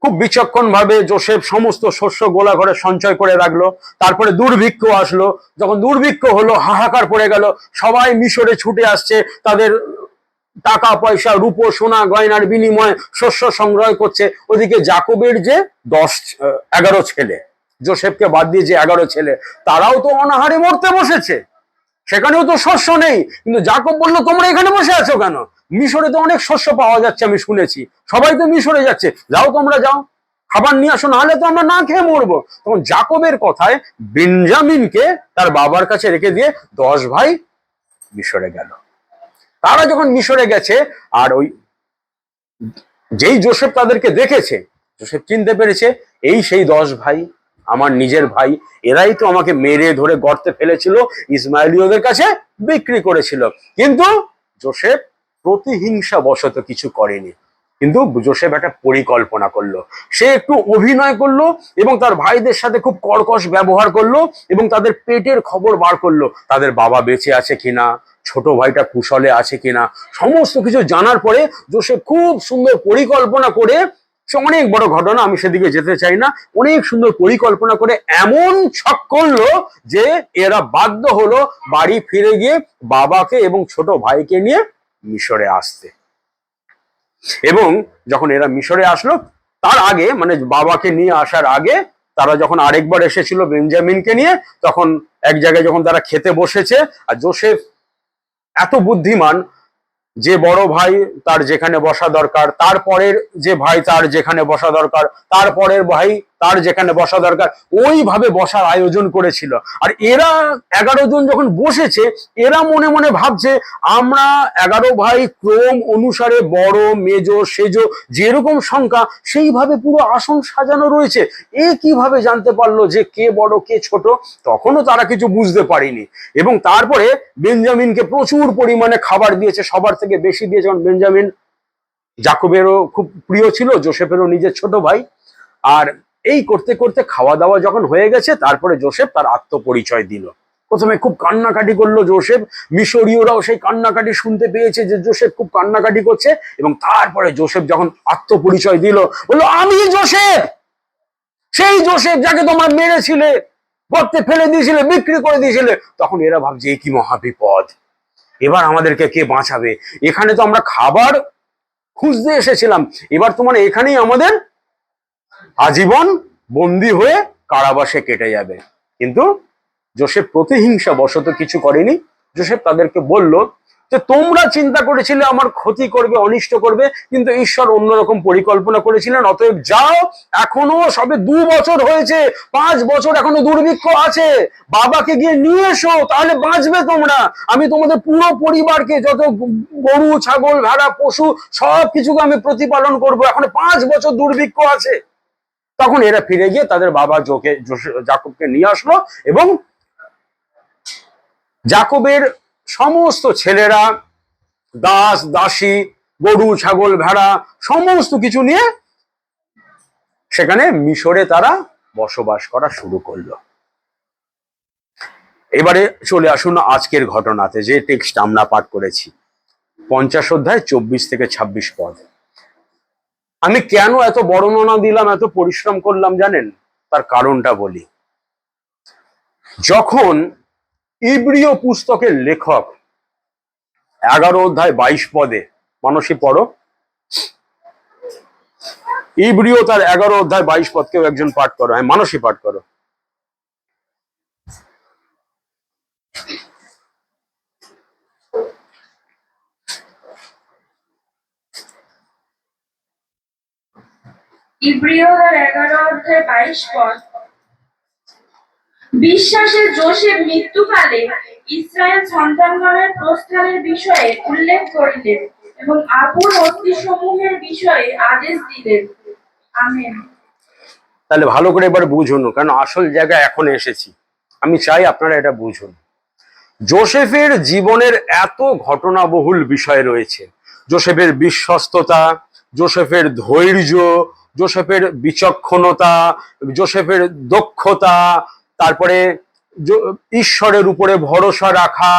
[SPEAKER 2] খুব বিচক্ষণ ভাবে জোসেফ সমস্ত শস্য গোলা ঘরে সঞ্চয় করে রাখলো। তারপরে দুর্ভিক্ষ আসলো, যখন দুর্ভিক্ষ হলো হাহাকার পড়ে গেল, সবাই মিশরে ছুটে আসছে, তাদের টাকা পয়সা রূপো সোনা গয়নার বিনিময়ে শস্য সংগ্রহ করছে। ওদিকে জাকবের যে 11 ছেলে, জোসেফকে বাদ দিয়ে যে 11 ছেলে, তারাও তো অনাহারে মরতে বসেছে, সেখানেও তো শস্য নেই। কিন্তু জাকব বললো, তোমরা এখানে বসে আছো কেন? মিশরে তো অনেক শস্য পাওয়া যাচ্ছে, আমি শুনেছি, সবাই তো মিশরে যাচ্ছে, যাও তোমরা যাও, খাবার নিয়ে আসো, নাহলে তো আমরা না খেয়ে মরবো। তখন জাকবের কথায় বেঞ্জামিনকে তার বাবার কাছে রেখে দিয়ে 10 ভাই মিশরে গেল। তারা যখন মিশরে গেছে, আর ওই যেই জোসেফ তাদেরকে দেখেছে, জোসেফ চিনতে পেরেছে এই সেই 10 ভাই, আমার নিজের ভাই, এরাই তো আমাকে মেরে ধরে গর্তে ফেলেছিল, ইসমাইলীয়দের কাছে বিক্রি করেছিল। কিন্তু জোসেফ প্রতিহিংসা বশত কিছু করেনি, কিন্তু জোসেফ একটা পরিকল্পনা করলো, সে একটু অভিনয় করলো এবং তার ভাইদের সাথে খুব কর্কশ ব্যবহার করলো এবং তাদের পেটের খবর বার করলো, তাদের বাবা বেঁচে আছে কিনা, ছোট ভাইটা কুশলে আছে কিনা, সমস্ত কিছু জানার পরে জোসেফ খুব সুন্দর পরিকল্পনা করে, সে অনেক বড় ঘটনা, আমি সেদিকে যেতে চাই না, অনেক সুন্দর পরিকল্পনা করে এমন ছক করলো যে এরা বাধ্য হলো বাড়ি ফিরে গিয়ে বাবাকে এবং ছোট ভাইকে নিয়ে মিশরে আসতে। এবং যখন এরা মিশরে আসলো, তার আগে মানে বাবাকে নিয়ে আসার আগে তারা যখন আরেকবার এসেছিল বেঞ্জামিনকে নিয়ে, তখন এক জায়গায় যখন তারা খেতে বসেছে, আর জোসেফ এত বুদ্ধিমান, যে বড় ভাই তার যেখানে বসা দরকার, তারপরের যে ভাই তার যেখানে বসা দরকার, তারপরের ভাই তার যেখানে বসা দরকার, ওইভাবে বসার আয়োজন করেছিল। আর এরা 11 জন যখন বসেছে, এরা মনে মনে ভাবছে, আমরা 11 ভাই ক্রম অনুসারে বড় মেজ সেজ যেরকম সংখ্যা, সেইভাবে পুরো আসন সাজানো রয়েছে, এ কিভাবে জানতে পারলো যে কে বড় কে ছোট? তখনও তারা কিছু বুঝতে পারেনি। এবং তারপরে বেঞ্জামিনকে প্রচুর পরিমাণে খাবার দিয়েছে, সবার থেকে বেশি দিয়েছে, কারণ বেঞ্জামিন জাকবেরও খুব প্রিয় ছিল, জোসেফেরও নিজের ছোট ভাই। আর এই করতে করতে খাওয়া দাওয়া যখন হয়ে গেছে, তারপরে জোসেফ তার আত্মপরিচয় দিল। প্রথমে খুব কান্নাকাটি করলো জোসেফ, মিশরীয়রাও সেই কান্নাকাটি শুনতে পেয়েছে যে জোসেফ খুব কান্নাকাটি করছে। এবং তারপরে জোসেফ যখন আত্মপরিচয় দিল, বললো, আমি জোসেফ, সেই জোসেফ যাকে তোমরা মেরেছিলে, গর্তে ফেলে দিয়েছিলে, বিক্রি করে দিয়েছিলে। তখন এরা ভাবছে, এই কি মহাবিপদ, এবার আমাদেরকে কে বাঁচাবে? এখানে তো আমরা খাবার খুঁজতে এসেছিলাম, এবার তোমার এখানেই আমাদের আজীবন বন্দী হয়ে কারাবাসে কেটে যাবে। কিন্তু জোসেফ প্রতিহিংসা বশত কিছু করেনি। জোসেফ তাদেরকে বলল যে, তোমরা চিন্তা করেছিলে আমার ক্ষতি করবে, অনিষ্ট করবে, কিন্তু ঈশ্বর অন্যরকম পরিকল্পনা করেছিলেন। অতএব যাও, এখনো সবে 2 বছর হয়েছে, 5 বছর এখনো দুর্ভিক্ষ আছে, বাবাকে গিয়ে নিয়ে এসো, তাহলে বাঁচবে তোমরা। আমি তোমাদের পুরো পরিবারকে, যত গরু ছাগল ভেড়া পশু সব কিছুকে আমি প্রতিপালন করব, এখনো 5 বছর দুর্ভিক্ষ আছে। তখন এরা ফিরে গিয়ে তাদের বাবা জাকবকে নিয়ে আসলো এবং জাকবের সমস্ত ছেলেরা, দাস দাসী, গরু ছাগল ভেড়া সমস্ত কিছু নিয়ে সেখানে মিশরে তারা বসবাস করা শুরু করলো। এবারে চলে আসুন আজকের ঘটনাতে, যে টেক্সট আমরা পাঠ করেছি, 50 অধ্যায় 24 থেকে 26 পদ। আমি কেন এত বর্ণনা দিলাম, এত পরিশ্রম করলাম জানেন? তার কারণটা বলি। যখন ইব্রিয় পুস্তকের লেখক 11 অধ্যায় 22 পদে, মানসী পড়ো, ইব্রিয় তার 11 অধ্যায় 22 পদ, কেউ একজন পাঠ করো, হ্যাঁ মানসী পাঠ করো।
[SPEAKER 1] ইব্রিয়দের 11 অধ্যায় 22 পদ। বিশ্বাসে জোসেফ মৃত্যুকালে ইসরায়েল সন্তানগণের প্রস্থানের বিষয়ে উল্লেখ করিলেন এবং আপন অস্থিসমূহের বিষয়ে আদেশ দিলেন। আমেন।
[SPEAKER 2] তাহলে ভালো করে এবার বুঝুন, কারণ আসল জায়গায় এখন এসেছি, আমি চাই আপনারা এটা বুঝুন। জোসেফের জীবনের এত ঘটনাবহুল বিষয় রয়েছে, জোসেফের বিশ্বস্ততা, জোসেফের ধৈর্য, জোসেফের বিচক্ষণতা, জোসেফের দক্ষতা, তারপরে ঈশ্বরের উপরে ভরসা রাখা,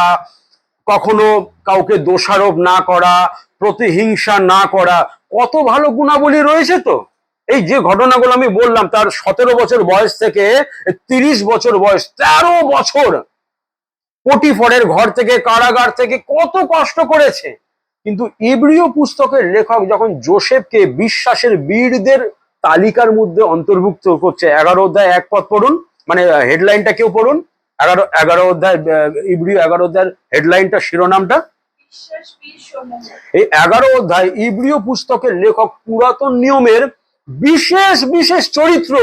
[SPEAKER 2] কখনো কাউকে দোষারোপ না করা, প্রতিহিংসা না করা, কত ভালো গুণাবলী রয়েছে। তো এই যে ঘটনাগুলো আমি বললাম, তার 17 বছর বয়স থেকে 30 বছর বয়স, 13 বছর পটিফরের ঘর থেকে, কারাগার থেকে কত কষ্ট করেছে। কিন্তু ইব্রিয় পুস্তকের লেখক যখন যোসেফকে বিশ্বাসের বীরদের তালিকার মধ্যে অন্তর্ভুক্ত করছে, 11 অধ্যায় 1 পদ পড়ুন, মানে হেডলাইনটা কেউ পড়ুন, 11 অধ্যায়, ইব্রিয় 11 অধ্যায়ের হেডলাইনটা, শিরোনামটা,
[SPEAKER 1] বিশ্বাস বীর সমূহ।
[SPEAKER 2] এই 11 অধ্যায় ইব্রিয় পুস্তকের লেখক পুরাতন নিয়মের বিশেষ বিশেষ চরিত্র,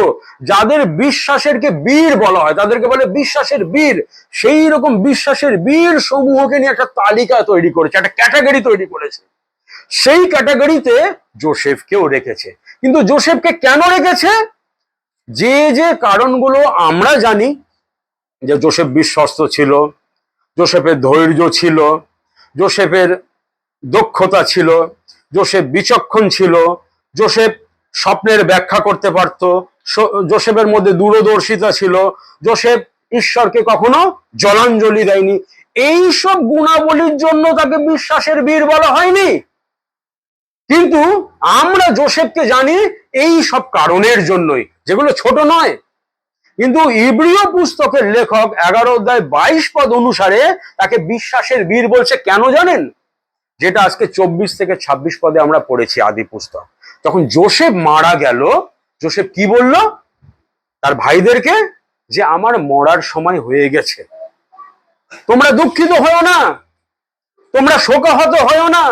[SPEAKER 2] যাদের বিশ্বাসেরকে বীর বলা হয়, তাদেরকে বলে বিশ্বাসের বীর, সেই রকম বিশ্বাসের বীর সমূহকে নিয়ে একটা তালিকা তৈরি করেছে, একটা ক্যাটাগরি তৈরি করেছে। সেই ক্যাটাগরিতে যোসেফকেও রেখেছে। কিন্তু যোসেফকে কেন রেখেছে? যে যে কারণগুলো আমরা জানি, যে যোসেফ বিশ্বস্ত ছিল, যোসেফের ধৈর্য ছিল, যোসেফের দক্ষতা ছিল, যোসেফ বিচক্ষণ ছিল, যোসেফ স্বপ্নের ব্যাখ্যা করতে পারত, যোসেফের মধ্যে দূরদর্শিতা ছিল, যোসেফ ঈশ্বরকে কখনো জলাঞ্জলি দেয়নি। এইসব গুণাবলীর জন্য তাকে বিশ্বাসের বীর বলা হয়নি। কিন্তু আমরা যোসেফকে জানি এই সব কারণের জন্যই, যেগুলো ছোট নয়। কিন্তু ইব্রিয় পুস্তকের লেখক 11 অধ্যায় 22 পদ অনুসারে তাকে বিশ্বাসের বীর বলছে। কেন জানেন? যেটা আজকে 24 থেকে 26 পদে আমরা পড়েছি আদি পুস্তক। তখন যোসেফ মারা গেল, যোসেফ কি বলল তার ভাইদেরকে? যে আমার মরার সময় হয়ে গেছে, তোমরা দুঃখিত হও না, তোমরা শোকাহত হও না,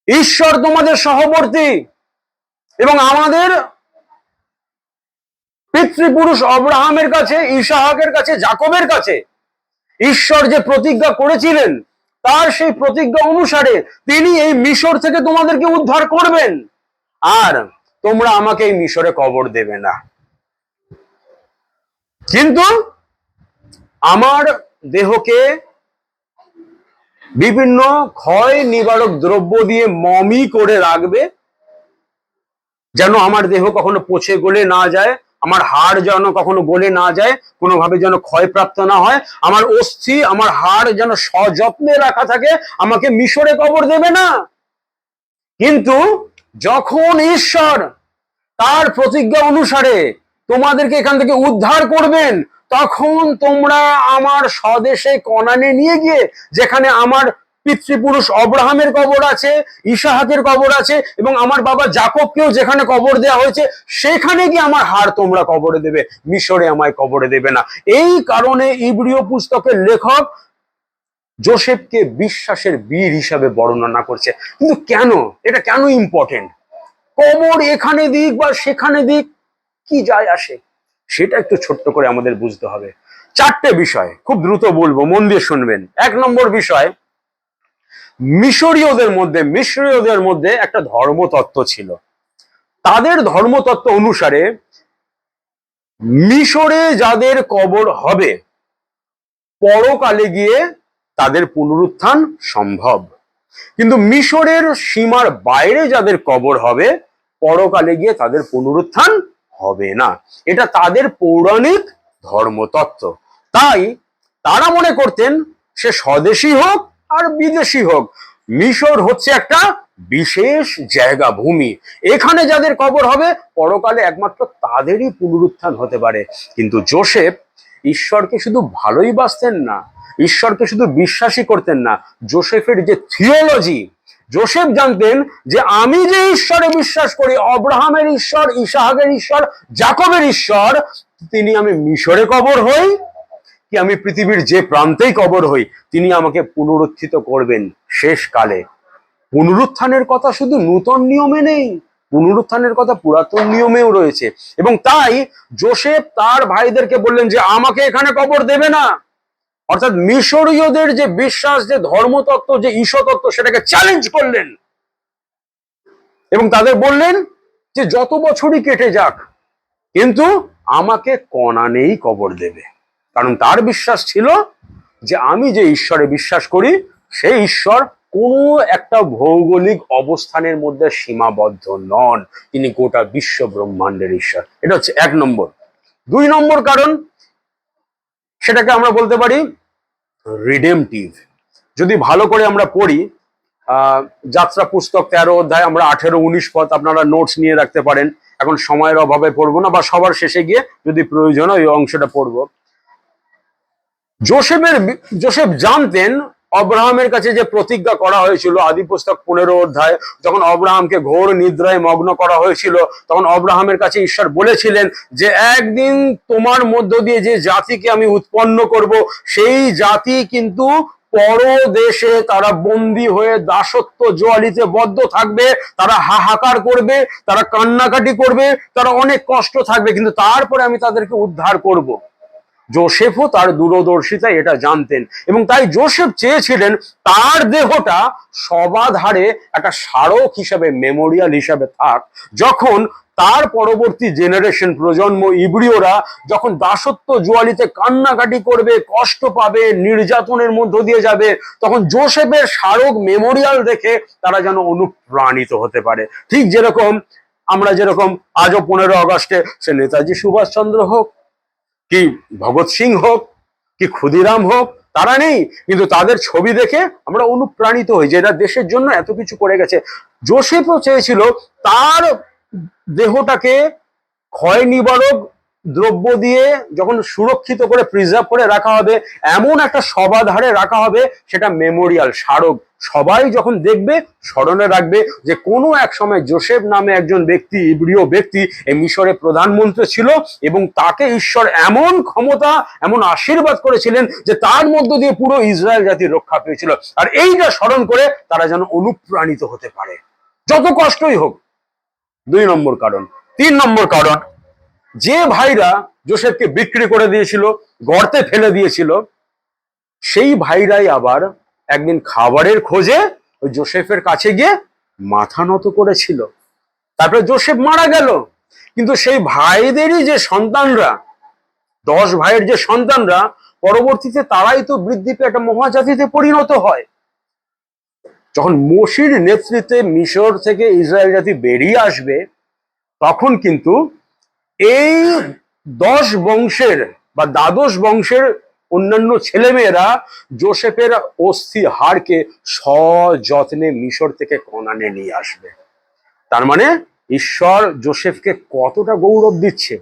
[SPEAKER 2] ঈশ্বর তোমাদের সহবর্তী। এবং আমাদের পিতৃপুরুষ অব্রাহামের কাছে, ইসাহাকের কাছে, যাকবের কাছে ঈশ্বর যে প্রতিজ্ঞা করেছিলেন, তার সেই প্রতিজ্ঞা অনুসারে তিনি এই মিশর থেকে তোমাদেরকে উদ্ধার করবেন, আর তোমরা আমাকে এই মিশরে কবর দেবে না। কিন্তু আমার দেহকে বিভিন্ন ক্ষয় নিবারক দ্রব্য দিয়ে মমি করে রাখবে, যেন আমার দেহ কখনো পচে গলে না যায়, আমার হাড় যেন কখনো গলে না যায়, কোনোভাবে যেন ক্ষয়প্রাপ্ত না হয়, আমার অস্থি, আমার হাড় যেন সযত্নে রাখা থাকে, আমাকে মিশরে কবর দেবে না। কিন্তু যখন ঈশ্বর তার প্রতিজ্ঞা অনুসারে তোমাদেরকে এখান থেকে উদ্ধার করবেন, তখন তোমরা আমার স্বদেশে কনানে নিয়ে গিয়ে, যেখানে আমার পিতৃপুরুষ অব্রাহামের কবর আছে, ইসাহাকের কবর আছে, এবং আমার বাবা যাকবকেও যেখানে কবর দেওয়া হয়েছে, সেখানে গিয়ে আমার হাড় তোমরা কবরে দেবে, মিশরে আমায় কবরে দেবে না। এই কারণে ইব্রিয় পুস্তকের লেখক যোসেফকে বিশ্বাসের বীর হিসাবে বর্ণনা করছে। কিন্তু কেন এটা, কেন ইম্পর্টেন্ট? কবর এখানে দিক বা সেখানে দিক, কি যায় আসে? সেটা একটু ছোট্ট করে আমাদের বুঝতে হবে। 4টে বিষয় খুব দ্রুত বলবো, মন দিয়ে শুনবেন। 1 নম্বর বিষয়, মিশরীয়দের মধ্যে একটা ধর্মতত্ত্ব ছিল। তাদের ধর্মতত্ত্ব অনুসারে মিশরে যাদের কবর হবে, পরকালে গিয়ে তাদের পুনরুত্থান সম্ভব। কিন্তু মিশরের সীমার বাইরে যাদের কবর হবে, পরকালে গিয়ে তাদের পুনরুত্থান হবে না। এটা তাদের পৌরাণিক ধর্মতত্ত্ব। তাই তারা মনে করতেন, সে স্বদেশী হোক আর বিদেশি হোক, মিশর হচ্ছে একটা বিশেষ জায়গা, ভূমি। এখানে যাদের কবর হবে, পরকালে একমাত্র তাদেরই পুনরুত্থান হতে পারে। কিন্তু যোসেফ ঈশ্বরকে শুধু ভালোই বাসতেন না, ঈশ্বরকে শুধু বিশ্বাসই করতেন না, যোসেফের যে থিওলজি, যোসেফ জানতেন যে আমি যে ঈশ্বরে বিশ্বাস করি, অব্রাহামের ঈশ্বর, ইসাহাকের ঈশ্বর, যাকবের ঈশ্বর, তিনি, আমি মিশরে কবর হই কি আমি পৃথিবীর যে প্রান্তেই কবর হই, তিনি আমাকে পুনরুত্থিত করবেন শেষ কালে। পুনরুত্থানের কথা শুধু নূতন নিয়মে নেই, পুনরুত্থানের কথা পুরাতন নিয়মেও রয়েছে। এবং তাই যোসেফ তার ভাইদেরকে বললেন যে আমাকে এখানে কবর দেবে না। অর্থাৎ মিশরীয়দের যে বিশ্বাস, যে ধর্মতত্ত্ব, যে ঈশ্বরতত্ত্ব, সেটাকে চ্যালেঞ্জ করলেন এবং তাদের বললেন যে যত বছরই কেটে যাক, কিন্তু আমাকে কনানেই কবর দেবে। কারণ তার বিশ্বাস ছিল যে আমি যে ঈশ্বরে বিশ্বাস করি, সেই ঈশ্বর কোনো একটা ভৌগোলিক অবস্থানের মধ্যে সীমাবদ্ধ নন, তিনি গোটা বিশ্ব ব্রহ্মাণ্ডের ঈশ্বর। এটা হচ্ছে 1 নম্বর। 2 নম্বর কারণ, সেটাকে আমরা বলতে পারি রিডেমটিভ। যদি ভালো করে আমরা পড়ি, যাত্রা পুস্তক 13 অধ্যায়, আমরা 18-19 পদ আপনারা নোটস নিয়ে রাখতে পারেন। এখন সময়ের অভাবে পড়বো না, বা সবার শেষে গিয়ে যদি প্রয়োজন হয় ওই অংশটা পড়বো। জোসেফ জানতেন অব্রাহামের কাছে যে প্রতিজ্ঞা করা হয়েছিল, আদি পুস্তক 15 অধ্যায়, যখন অব্রাহামকে ঘোর নিদ্রায় মগ্ন করা হয়েছিল, তখন অব্রাহামের কাছে ঈশ্বর বলেছিলেন যে একদিন তোমার মধ্য দিয়ে যে জাতিকে আমি উৎপন্ন করব, সেই জাতি কিন্তু পরদেশে তারা বন্দী হয়ে দাসত্ব জোয়ালিতে বদ্ধ থাকবে, তারা হাহাকার করবে, তারা কান্নাকাটি করবে, তারা অনেক কষ্ট থাকবে, কিন্তু তারপরে আমি তাদেরকে উদ্ধার করব। জোসেফও তার দূরদর্শিতায় এটা জানতেন, এবং তাই জোসেফ চেয়েছিলেন তার দেহটা সবাধারে একটা স্মারক হিসাবে, মেমোরিয়াল হিসাবে থাক। যখন তার পরবর্তী জেনারেশন, প্রজন্ম ইব্রিয়রা যখন দাসত্ব জোয়ালিতে কান্নাকাটি করবে, কষ্ট পাবে, নির্যাতনের মধ্য দিয়ে যাবে, তখন জোসেফের স্মারক, মেমোরিয়াল দেখে তারা যেন অনুপ্রাণিত হতে পারে। ঠিক যেরকম আমরা যেরকম আজও 15 আগস্টে সে নেতাজি সুভাষচন্দ্র হোক, কি ভগৎ সিং হোক, কি ক্ষুদিরাম হোক, তারা নেই, কিন্তু তাদের ছবি দেখে আমরা অনুপ্রাণিত হই যে এরা দেশের জন্য এত কিছু করে গেছে। জোসেফও চেয়েছিল তার দেহটাকে ক্ষয় নিবারক দ্রব্য দিয়ে যখন সুরক্ষিত করে প্রিজার্ভ করে রাখা হবে, এমন একটা সবাধারে রাখা হবে, সেটা মেমোরিয়াল, স্মারক, সবাই যখন দেখবে স্মরণে রাখবে যে কোনো এক সময় জোসেফ নামে একজন ব্যক্তি, ইব্রিয় ব্যক্তি, এই মিশরের প্রধানমন্ত্রী ছিল, এবং তাকে ঈশ্বর এমন ক্ষমতা, এমন আশীর্বাদ করেছিলেন যে তার মধ্য দিয়ে পুরো ইসরায়েল জাতি রক্ষা পেয়েছিল। আর এইটা স্মরণ করে তারা যেন অনুপ্রাণিত হতে পারে, যত কষ্টই হোক। 2 নম্বর কারণ। 3 নম্বর কারণ, যে ভাইরা জোসেফকে বিক্রি করে দিয়েছিল, গর্তে ফেলে দিয়েছিল, সেই ভাইরাই আবার একদিন খাবারের খোঁজে ওই জোসেফের কাছে গিয়ে মাথা নত করেছিল। তারপরে জোসেফ মারা গেল, কিন্তু সেই ভাইদেরই যে সন্তানরা, 10 ভাইয়ের যে সন্তানরা, পরবর্তীতে তারাই তো বৃদ্ধি পেয়ে একটা মহাজাতিতে পরিণত হয়। যখন মোশির নেতৃত্বে মিশর থেকে ইসরায়েল জাতি বেরিয়ে আসবে, তখন কিন্তু এই 10 বংশের বা দ্বাদশ বংশের অন্যান্য ছেলেমেয়েরা জোসেফের অস্থি হাড়কে সযত্নে মিশর থেকে কনানে নিয়ে আসবে। তার মানে ঈশ্বর জোসেফকে কতটা গৌরব দিচ্ছে।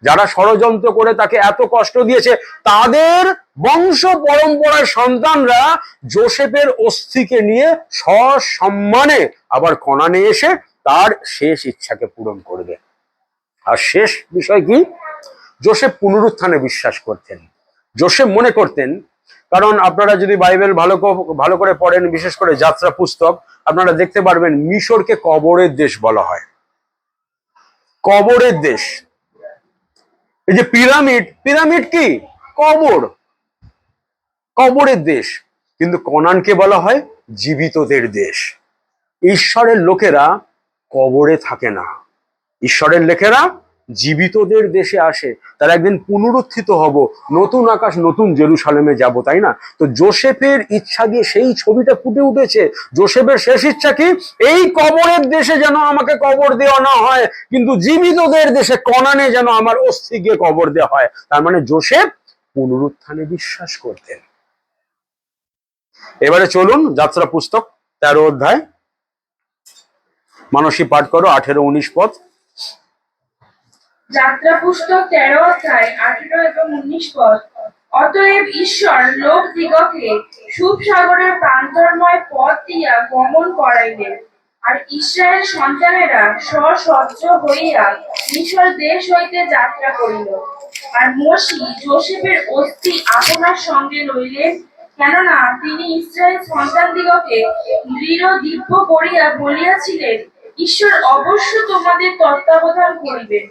[SPEAKER 2] যারা ষড়যন্ত্র করে তাকে এত কষ্ট দিয়েছে, তাদের বংশ পরম্পরার সন্তানরা জোসেফের অস্থিকে নিয়ে সসম্মানে আবার কনানে এসে তার শেষ ইচ্ছাকে পূরণ করবে। আর শেষ বিষয় কি? জোসেফ পুনরুত্থানে বিশ্বাস করতেন। জোসেফ মনে করতেন, কারণ আপনারা যদি বাইবেল ভালো করে পড়েন, বিশেষ করে যাত্রা পুস্তক, আপনারা দেখতে পারবেন মিশরকে কবরের দেশ বলা হয়। কবরের দেশ। এই যে পিরামিড, পিরামিড কি? কবর, কবরের দেশ। কিন্তু কনানকে বলা হয় জীবিতদের দেশ। ঈশ্বরের লোকেরা কবরে থাকে না, ঈশ্বরের লোকেরা জীবিতদের দেশে আসে। তারা একদিন পুনরুত্থিত হব, নতুন আকাশ নতুন জেরুসালেমে যাব, তাই না? তো জোসেফের ইচ্ছা দিয়ে সেই ছবিটা ফুটে উঠেছে। জোসেফের শেষ ইচ্ছা কি? এই কবরের দেশে যেন আমাকে কবর দেওয়া না হয়, কিন্তু জীবিতদের দেশে কনানে যেন আমার অস্থি গিয়ে কবর দেওয়া হয়। তার মানে জোসেফ পুনরুত্থানে বিশ্বাস করতেন। এবারে চলুন যাত্রা পুস্তক 13 অধ্যায়, মানসী পাঠ করো 18-19 পদ।
[SPEAKER 1] যাত্রা পুস্তক 13 অধ্যায় 18 এবং 19 পদ। অতএব ঈশ্বর লোক দিগকে শুভ সাগরের প্রান্তরময় পথ দিয়া গমন করাইলেন, আর ইসরায়েল সন্তানেরা সসজ্জ হইয়া মিশর দেশ হইতে যাত্রা করিল। আর মোশি জোসেফের অস্থি আপনার সঙ্গে লইলেন, কেননা তিনি ইসরায়েল সন্তানদিগকে দৃঢ় দিব্য করিয়া বলিয়াছিলেন, ঈশ্বর অবশ্য তোমাদের তত্ত্বাবধান করিবেন,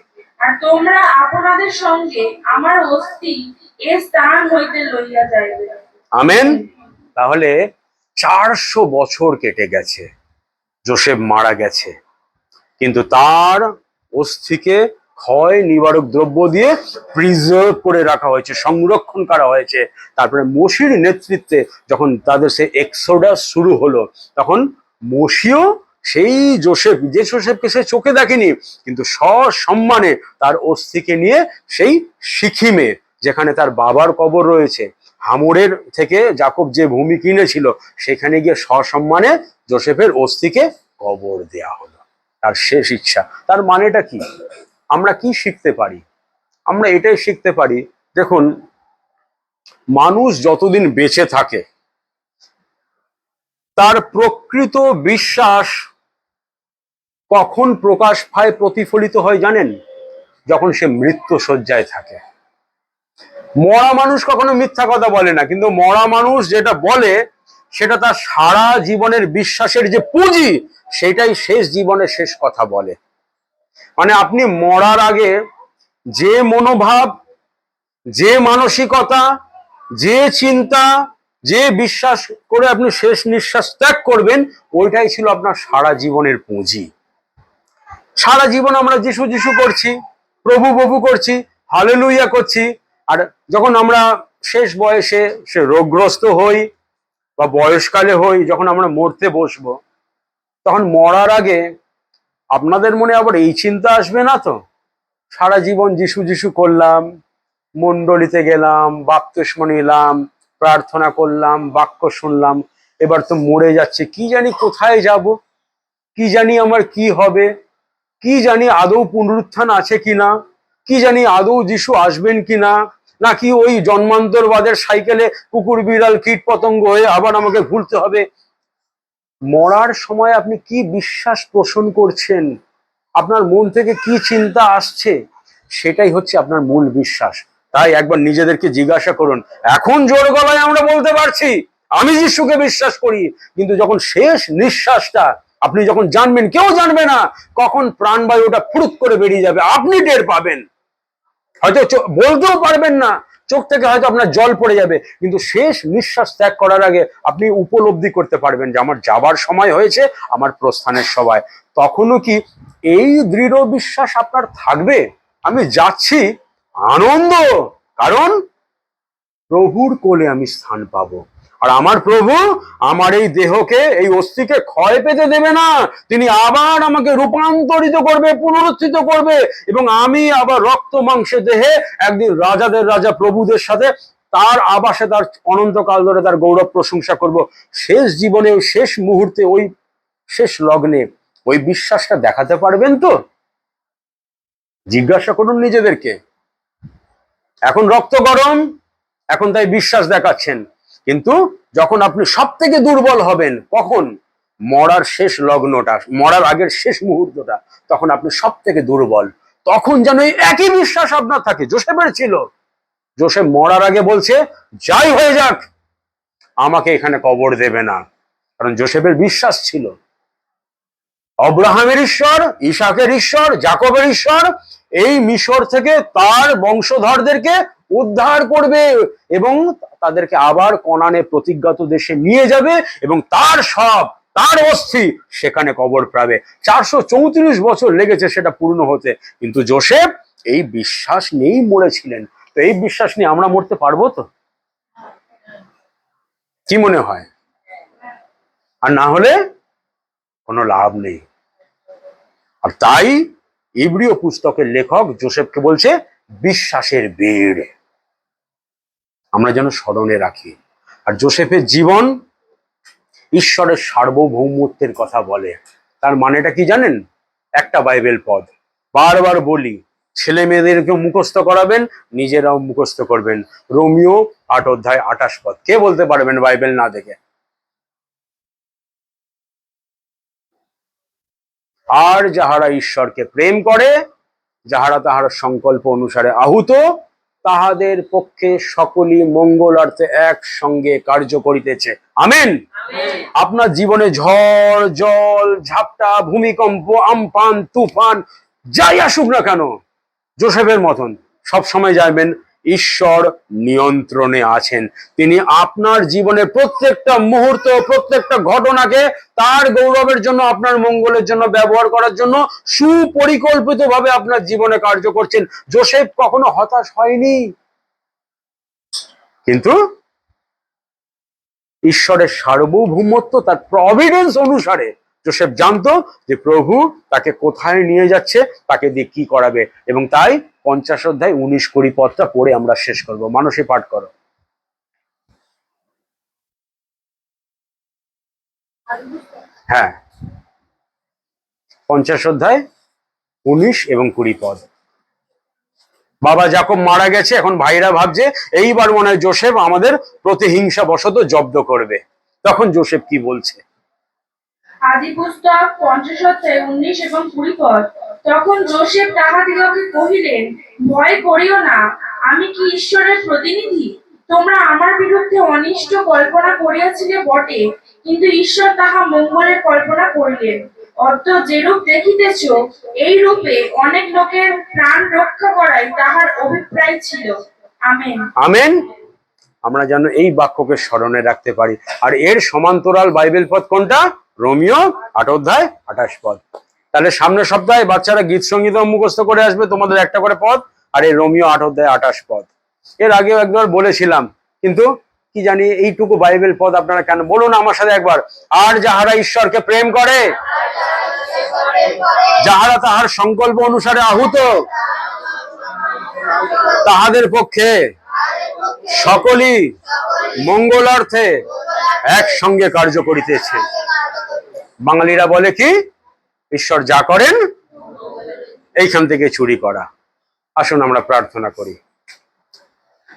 [SPEAKER 1] আর তোমরা আপনাদের সঙ্গে আমার অস্থি এ স্থান হইতে লইয়া যাইবে।
[SPEAKER 2] আমেন। তাহলে 400 বছর কেটে গেছে, জোসেফ মারা গেছে, কিন্তু তার অস্থিকে ক্ষয় নিবারক দ্রব্য দিয়ে প্রিজার্ভ করে রাখা হয়েছে, সংরক্ষণ করা হয়েছে। তারপরে মোশির নেতৃত্বে যখন তাদের সে এক্সোডাস শুরু হলো, তখন মোশিও সেই যে জোসেফকে সে চোখে দেখেনি, কিন্তু সসম্মানে তার অস্থিকে নিয়ে সেই সিকিমে, যেখানে তার বাবার কবর রয়েছে, হামোরের থেকে যাকব যে ভূমি কিনেছিল সেখানে গিয়ে সসম্মানে যোসেফের অস্থিকে কবর দেয়া হলো। তার শেষ ইচ্ছা। তার মানেটা কি? আমরা কি শিখতে পারি? আমরা এটাই শিখতে পারি, দেখুন, মানুষ যতদিন বেঁচে থাকে তার প্রকৃত বিশ্বাস কখন প্রকাশ পায়, প্রতিফলিত হয় জানেন? যখন সে মৃত্যু শয্যায় থাকে। মরা মানুষ কখনো মিথ্যা কথা বলে না, কিন্তু মরা মানুষ যেটা বলে সেটা তার সারা জীবনের বিশ্বাসের যে পুঁজি, সেটাই শেষ জীবনের শেষ কথা বলে। মানে আপনি মরার আগে যে মনোভাব, যে মানসিকতা, যে চিন্তা, যে বিশ্বাস করে আপনি শেষ নিঃশ্বাস ত্যাগ করবেন, ওইটাই ছিল আপনার সারা জীবনের পুঁজি। সারা জীবন আমরা যিশু যিশু করছি, প্রভু প্রভু করছি, হালেলুইয়া করছি, আর যখন আমরা শেষ বয়সে সে রোগগ্রস্ত হই বা বয়সকালে হই, যখন আমরা মরতে বসবো, তখন মরার আগে আপনাদের মনে আবার এই চিন্তা আসবে না তো, সারা জীবন যিশু যিশু করলাম, মণ্ডলীতে গেলাম, বাপ্তিস্ম নিলাম, প্রার্থনা করলাম, বাক্য শুনলাম, এবার তো মরে যাচ্ছে, কি জানি কোথায় যাব, কি জানি আমার কি হবে, কি জানি আদৌ পুনরুত্থান আছে কিনা, কি জানি আদৌ যিশু আসবেন কিনা, নাকি ওই জন্মান্তরবাদের সাইকেলে কুকুর বিড়াল কীট পতঙ্গ হয়ে আবার আমাকে ঘুরতে হবে। মরার সময় আপনি কি বিশ্বাস পোষণ করছেন, আপনার মন থেকে কি চিন্তা আসছে, সেটাই হচ্ছে আপনার মূল বিশ্বাস। তাই একবার নিজেদেরকে জিজ্ঞাসা করুন। এখন জোর গলায় আমরা বলতে পারছি আমি যিশুকে বিশ্বাস করি, কিন্তু যখন শেষ নিঃশ্বাসটা আপনি যখন জানবেন, কেউ জানবে না কখন প্রাণবায়ুটা ফুরুত করে বেরিয়ে যাবে, আপনি টের পাবেন। হয়তো বলতেও পারবেন না, চোখ থেকে হয়তো আপনার জল পড়ে যাবে, কিন্তু শেষ নিঃশ্বাস ত্যাগ করার আগে আপনি উপলব্ধি করতে পারবেন যে আমার যাবার সময় হয়েছে, আমার প্রস্থানের সময়। তখনও কি এই দৃঢ় বিশ্বাস আপনার থাকবে? আমি যাচ্ছি, আনন্দ, কারণ প্রভুর কোলে আমি স্থান পাবো। আর আমার প্রভু আমার এই দেহকে, এই অস্থিকে ক্ষয় পেতে দেবে না, তিনি আবার আমাকে রূপান্তরিত করবে, পুনরুত্থিত করবে, এবং আমি আবার রক্ত মাংসে দেহে একদিন রাজাদের রাজা প্রভুদের সাথে তার আবাসে, তার অনন্তকাল ধরে তার গৌরব প্রশংসা করব। শেষ জীবনে, ওই শেষ মুহূর্তে, ওই শেষ লগ্নে ওই বিশ্বাসটা দেখাতে পারবেন তো? জিজ্ঞাসা করুন নিজেদেরকে। এখন রক্ত গরম, এখন তাই বিশ্বাস দেখাচ্ছেন, কিন্তু যখন আপনি সব থেকে দুর্বল হবেন, কখন? মরার শেষ লগ্নটা, মরার আগের শেষ মুহূর্তটা, তখন আপনি সব থেকে দুর্বল, তখন যেন এই একই বিশ্বাস আপনার থাকে। জোসেফের ছিল। জোসেফ মরার আগে বলছে, যাই হয়ে যাক আমাকে এখানে কবর দেবে না, কারণ জোসেফের বিশ্বাস ছিল অব্রাহামের ঈশ্বর, ইসাকের ঈশ্বর, যাকবের ঈশ্বর এই মিশর থেকে তার বংশধরদেরকে উদ্ধার করবে এবং তাদেরকে আবার কনানে প্রতিজ্ঞাত দেশে নিয়ে যাবে, এবং তার অস্থি সেখানে কবর পাবে। 434 বছর লেগেছে সেটা পূর্ণ হতে, কিন্তু জোসেফ এই বিশ্বাস নিয়েই মরেছিলেন। তো এই বিশ্বাস নিয়ে আমরা মরতে পারবো তো? কি মনে হয়? আর না হলে কোনো লাভ নেই। আর তাই ইব্রিয় পুস্তকের লেখক জোসেফকে বলছে বিশ্বাসের বীর, আমরা যেন স্মরণে রাখি। আর জোসেফের জীবন ঈশ্বরের সার্বভৌমত্বের কথা বলে। তার মানেটা কি জানেন? একটা বাইবেল পদ বারবার বলি, ছেলে মেয়েদেরকে মুখস্থ করাবেন, নিজেরাও মুখস্থ করবেন। রোমিও 8 অধ্যায় 28 পদ। কে বলতে পারবেন বাইবেল না দেখে? আর যাহারা ঈশ্বরকে প্রেম করে, যাহারা তাহার সংকল্প অনুসারে আহুত, তাহাদের পক্ষে সকলই মঙ্গলার্থে একসঙ্গে কার্য করিতেছে। আমেন। আপনার জীবনে ঝড়, জল, ঝাপটা, ভূমিকম্প, আমফান, তুফান যাই আসুক না কেন, জোসেফের মতন সব সময় যাবেন ঈশ্বর নিয়ন্ত্রণে আছেন। তিনি আপনার জীবনের প্রত্যেকটা মুহূর্ত, প্রত্যেকটা ঘটনাকে তার গৌরবের জন্য, আপনার মঙ্গলের জন্য ব্যবহার করার জন্য সুপরিকল্পিতভাবে আপনার জীবনে কার্য করছেন। জোসেফ কখনো হতাশ হয়নি, কিন্তু ঈশ্বরের সার্বভৌমত্ব, তার প্রভিডেন্স অনুসারে জোসেফ জানতো যে প্রভু তাকে কোথায় নিয়ে যাচ্ছে, তাকে দিয়ে কি করাবে। এবং তাই 50 অধ্যায় 19-20 পদটা পড়ে আমরা শেষ করব। মানসী পাঠ করো। হ্যাঁ, 50 অধ্যায় 19 এবং 20 পদ। বাবা যাকব মারা গেছে, এখন ভাইরা ভাবছে এইবার মনে হয় যোসেফ আমাদের প্রতিহিংসা বশত জব্দ করবে। তখন যোসেফ কি বলছে?
[SPEAKER 1] আদি পুস্তক 50 অধ্যায় 19 এবং 20 পদ। তখন যোসেফ তাহাদিগকে কহিলেন, ভয় করিও না, আমি কি ঈশ্বরের প্রতিনিধি? তোমরা আমার বিরুদ্ধে অনিষ্ট কল্পনা করিয়াছিলে বটে, কিন্তু ঈশ্বর তাহা মঙ্গলের কল্পনা করিলেন। অদ্য যেরূপ দেখিতেছ, এই রূপে অনেক লোকের প্রাণ রক্ষা করাই তাহার অভিপ্রায় ছিল। আমেন।
[SPEAKER 2] আমেন। আমরা যেন এই বাক্যকে স্মরণে রাখতে পারি। আর এর সমান্তরাল বাইবেল পদ কোনটা? রোমিও 8 অধ্যায় 28 পদ। তাহলে সামনের সপ্তাহে বাচ্চারা গীত সঙ্গীত মুখস্থ করে আসবে, তোমাদের একটা করে পদ, আর এই রোমিও 8 অধ্যায় 28 পদ। এর আগেও একবার বলেছিলাম, কিন্তু কি জানি এইটুকু বাইবেল পদ আপনারা কেন বলুন আমার সাথে একবার। আর যাহারা ঈশ্বরকে প্রেম করে, যাহারা তাহার সংকল্প অনুসারে আহুত, তাহাদের পক্ষে সকলই মঙ্গলার্থে একসঙ্গে কার্য করিতেছে। বাঙালিরা বলে কি, ঈশ্বর যা করেন এইখান থেকে চুরি করা। আসুন আমরা প্রার্থনা করি।